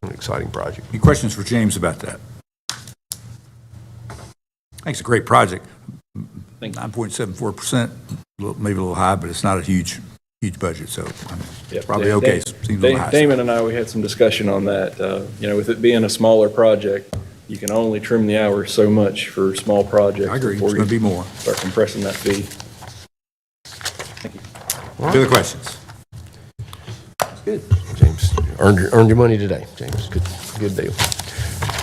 B: an exciting project.
A: Any questions for James about that? I think it's a great project. 9.74%, maybe a little high, but it's not a huge budget, so it's probably okay. Seems a little high.
J: Damon and I, we had some discussion on that. With it being a smaller project, you can only trim the hours so much for small projects.
A: I agree. It's
J: before
A: going to
J: you
A: be more.
J: Start compressing that fee. Thank you.
A: Further questions?
B: Good. James, earned your money today, James. Good deal.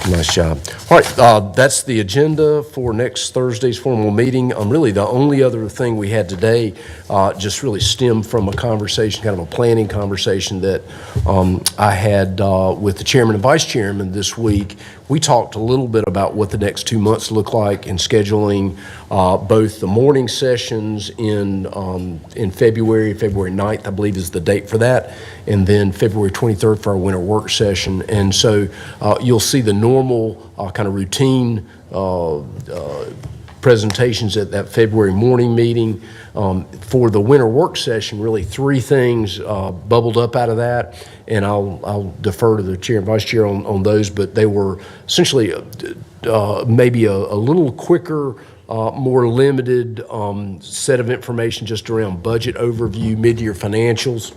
B: Nice job. All right, that's the agenda for next Thursday's formal meeting. Really, the only other thing we had today just really stemmed from a conversation, kind of a planning conversation that I had with the chairman and vice chairman this week. We talked a little bit about what the next 2 months look like in scheduling both the morning sessions in February 9th, I believe is the date for that, and then February 23rd for our winter work session. And so you'll see the normal kind of routine presentations at that February morning meeting. For the winter work session, really three things bubbled up out of that, and I'll defer to the chair and vice chair on those, but they were essentially maybe a little quicker, more limited set of information just around budget overview, mid-year financials,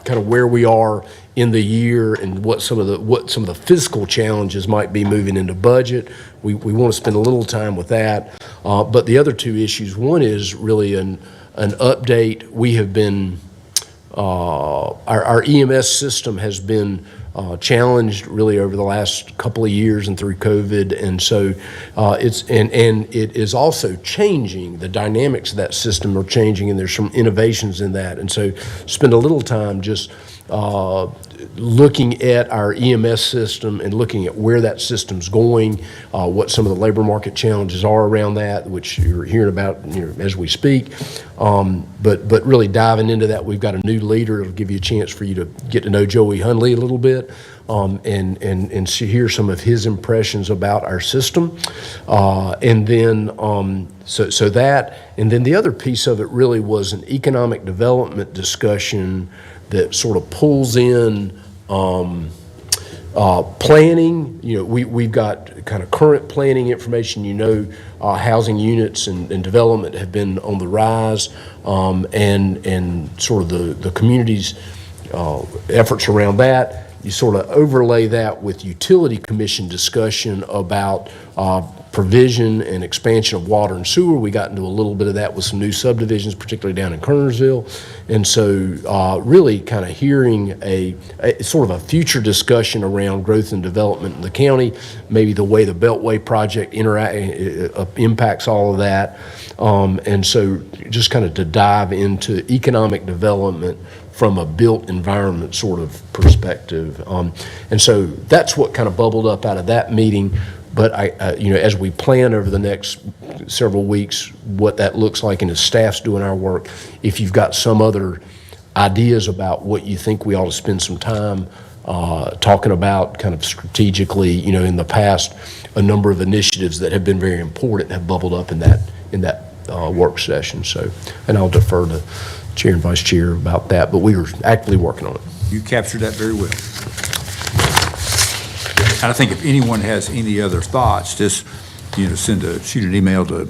B: kind of where we are in the year and what some of the fiscal challenges might be moving into budget. We want to spend a little time with that. But the other two issues, one is really an update. We have been, our EMS system has been challenged really over the last couple of years and through COVID, and so it is also changing. The dynamics of that system are changing, and there's some innovations in that. And so, spend a little time just looking at our EMS system and looking at where that system's going, what some of the labor market challenges are around that, which you're hearing about as we speak. But really diving into that, we've got a new leader. It'll give you a chance for you to get to know Joey Hundley a little bit and hear some of his impressions about our system. And then so that, and then the other piece of it really was an economic development discussion that sort of pulls in planning. We've got kind of current planning information. Housing units and development have been on the rise, and sort of the community's efforts around that. You sort of overlay that with utility commission discussion about provision and expansion of water and sewer. We got into a little bit of that with some new subdivisions, particularly down in Kernersville. And so really kind of hearing a sort of a future discussion around growth and development in the county, maybe the way the Beltway project impacts all of that. And so just kind of to dive into economic development from a built environment sort of perspective. And so that's what kind of bubbled up out of that meeting. But as we plan over the next several weeks, what that looks like, and as staff's doing our work, if you've got some other ideas about what you think we ought to spend some time talking about kind of strategically, in the past, a number of initiatives that have been very important have bubbled up in that work session. So, and I'll defer to Chair and Vice Chair about that, but we were actively working on it.
A: You captured that very well. And I think if anyone has any other thoughts, just, shoot an email to the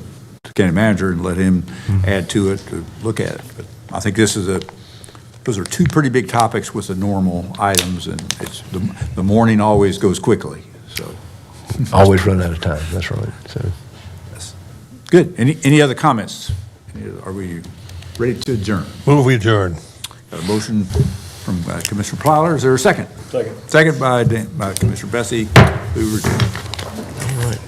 A: county manager and let him add to it, to look at it. But I think those are two pretty big topics with the normal items, and it's the morning always goes quickly, so.
B: Always run out of time, that's right, so.
A: Good. Any other comments? Are we ready to adjourn?
E: Move we adjourn.
A: Got a motion from Commissioner Plyler. Is there a second? Second. Second by Commissioner Bessie. We adjourn.
B: All right.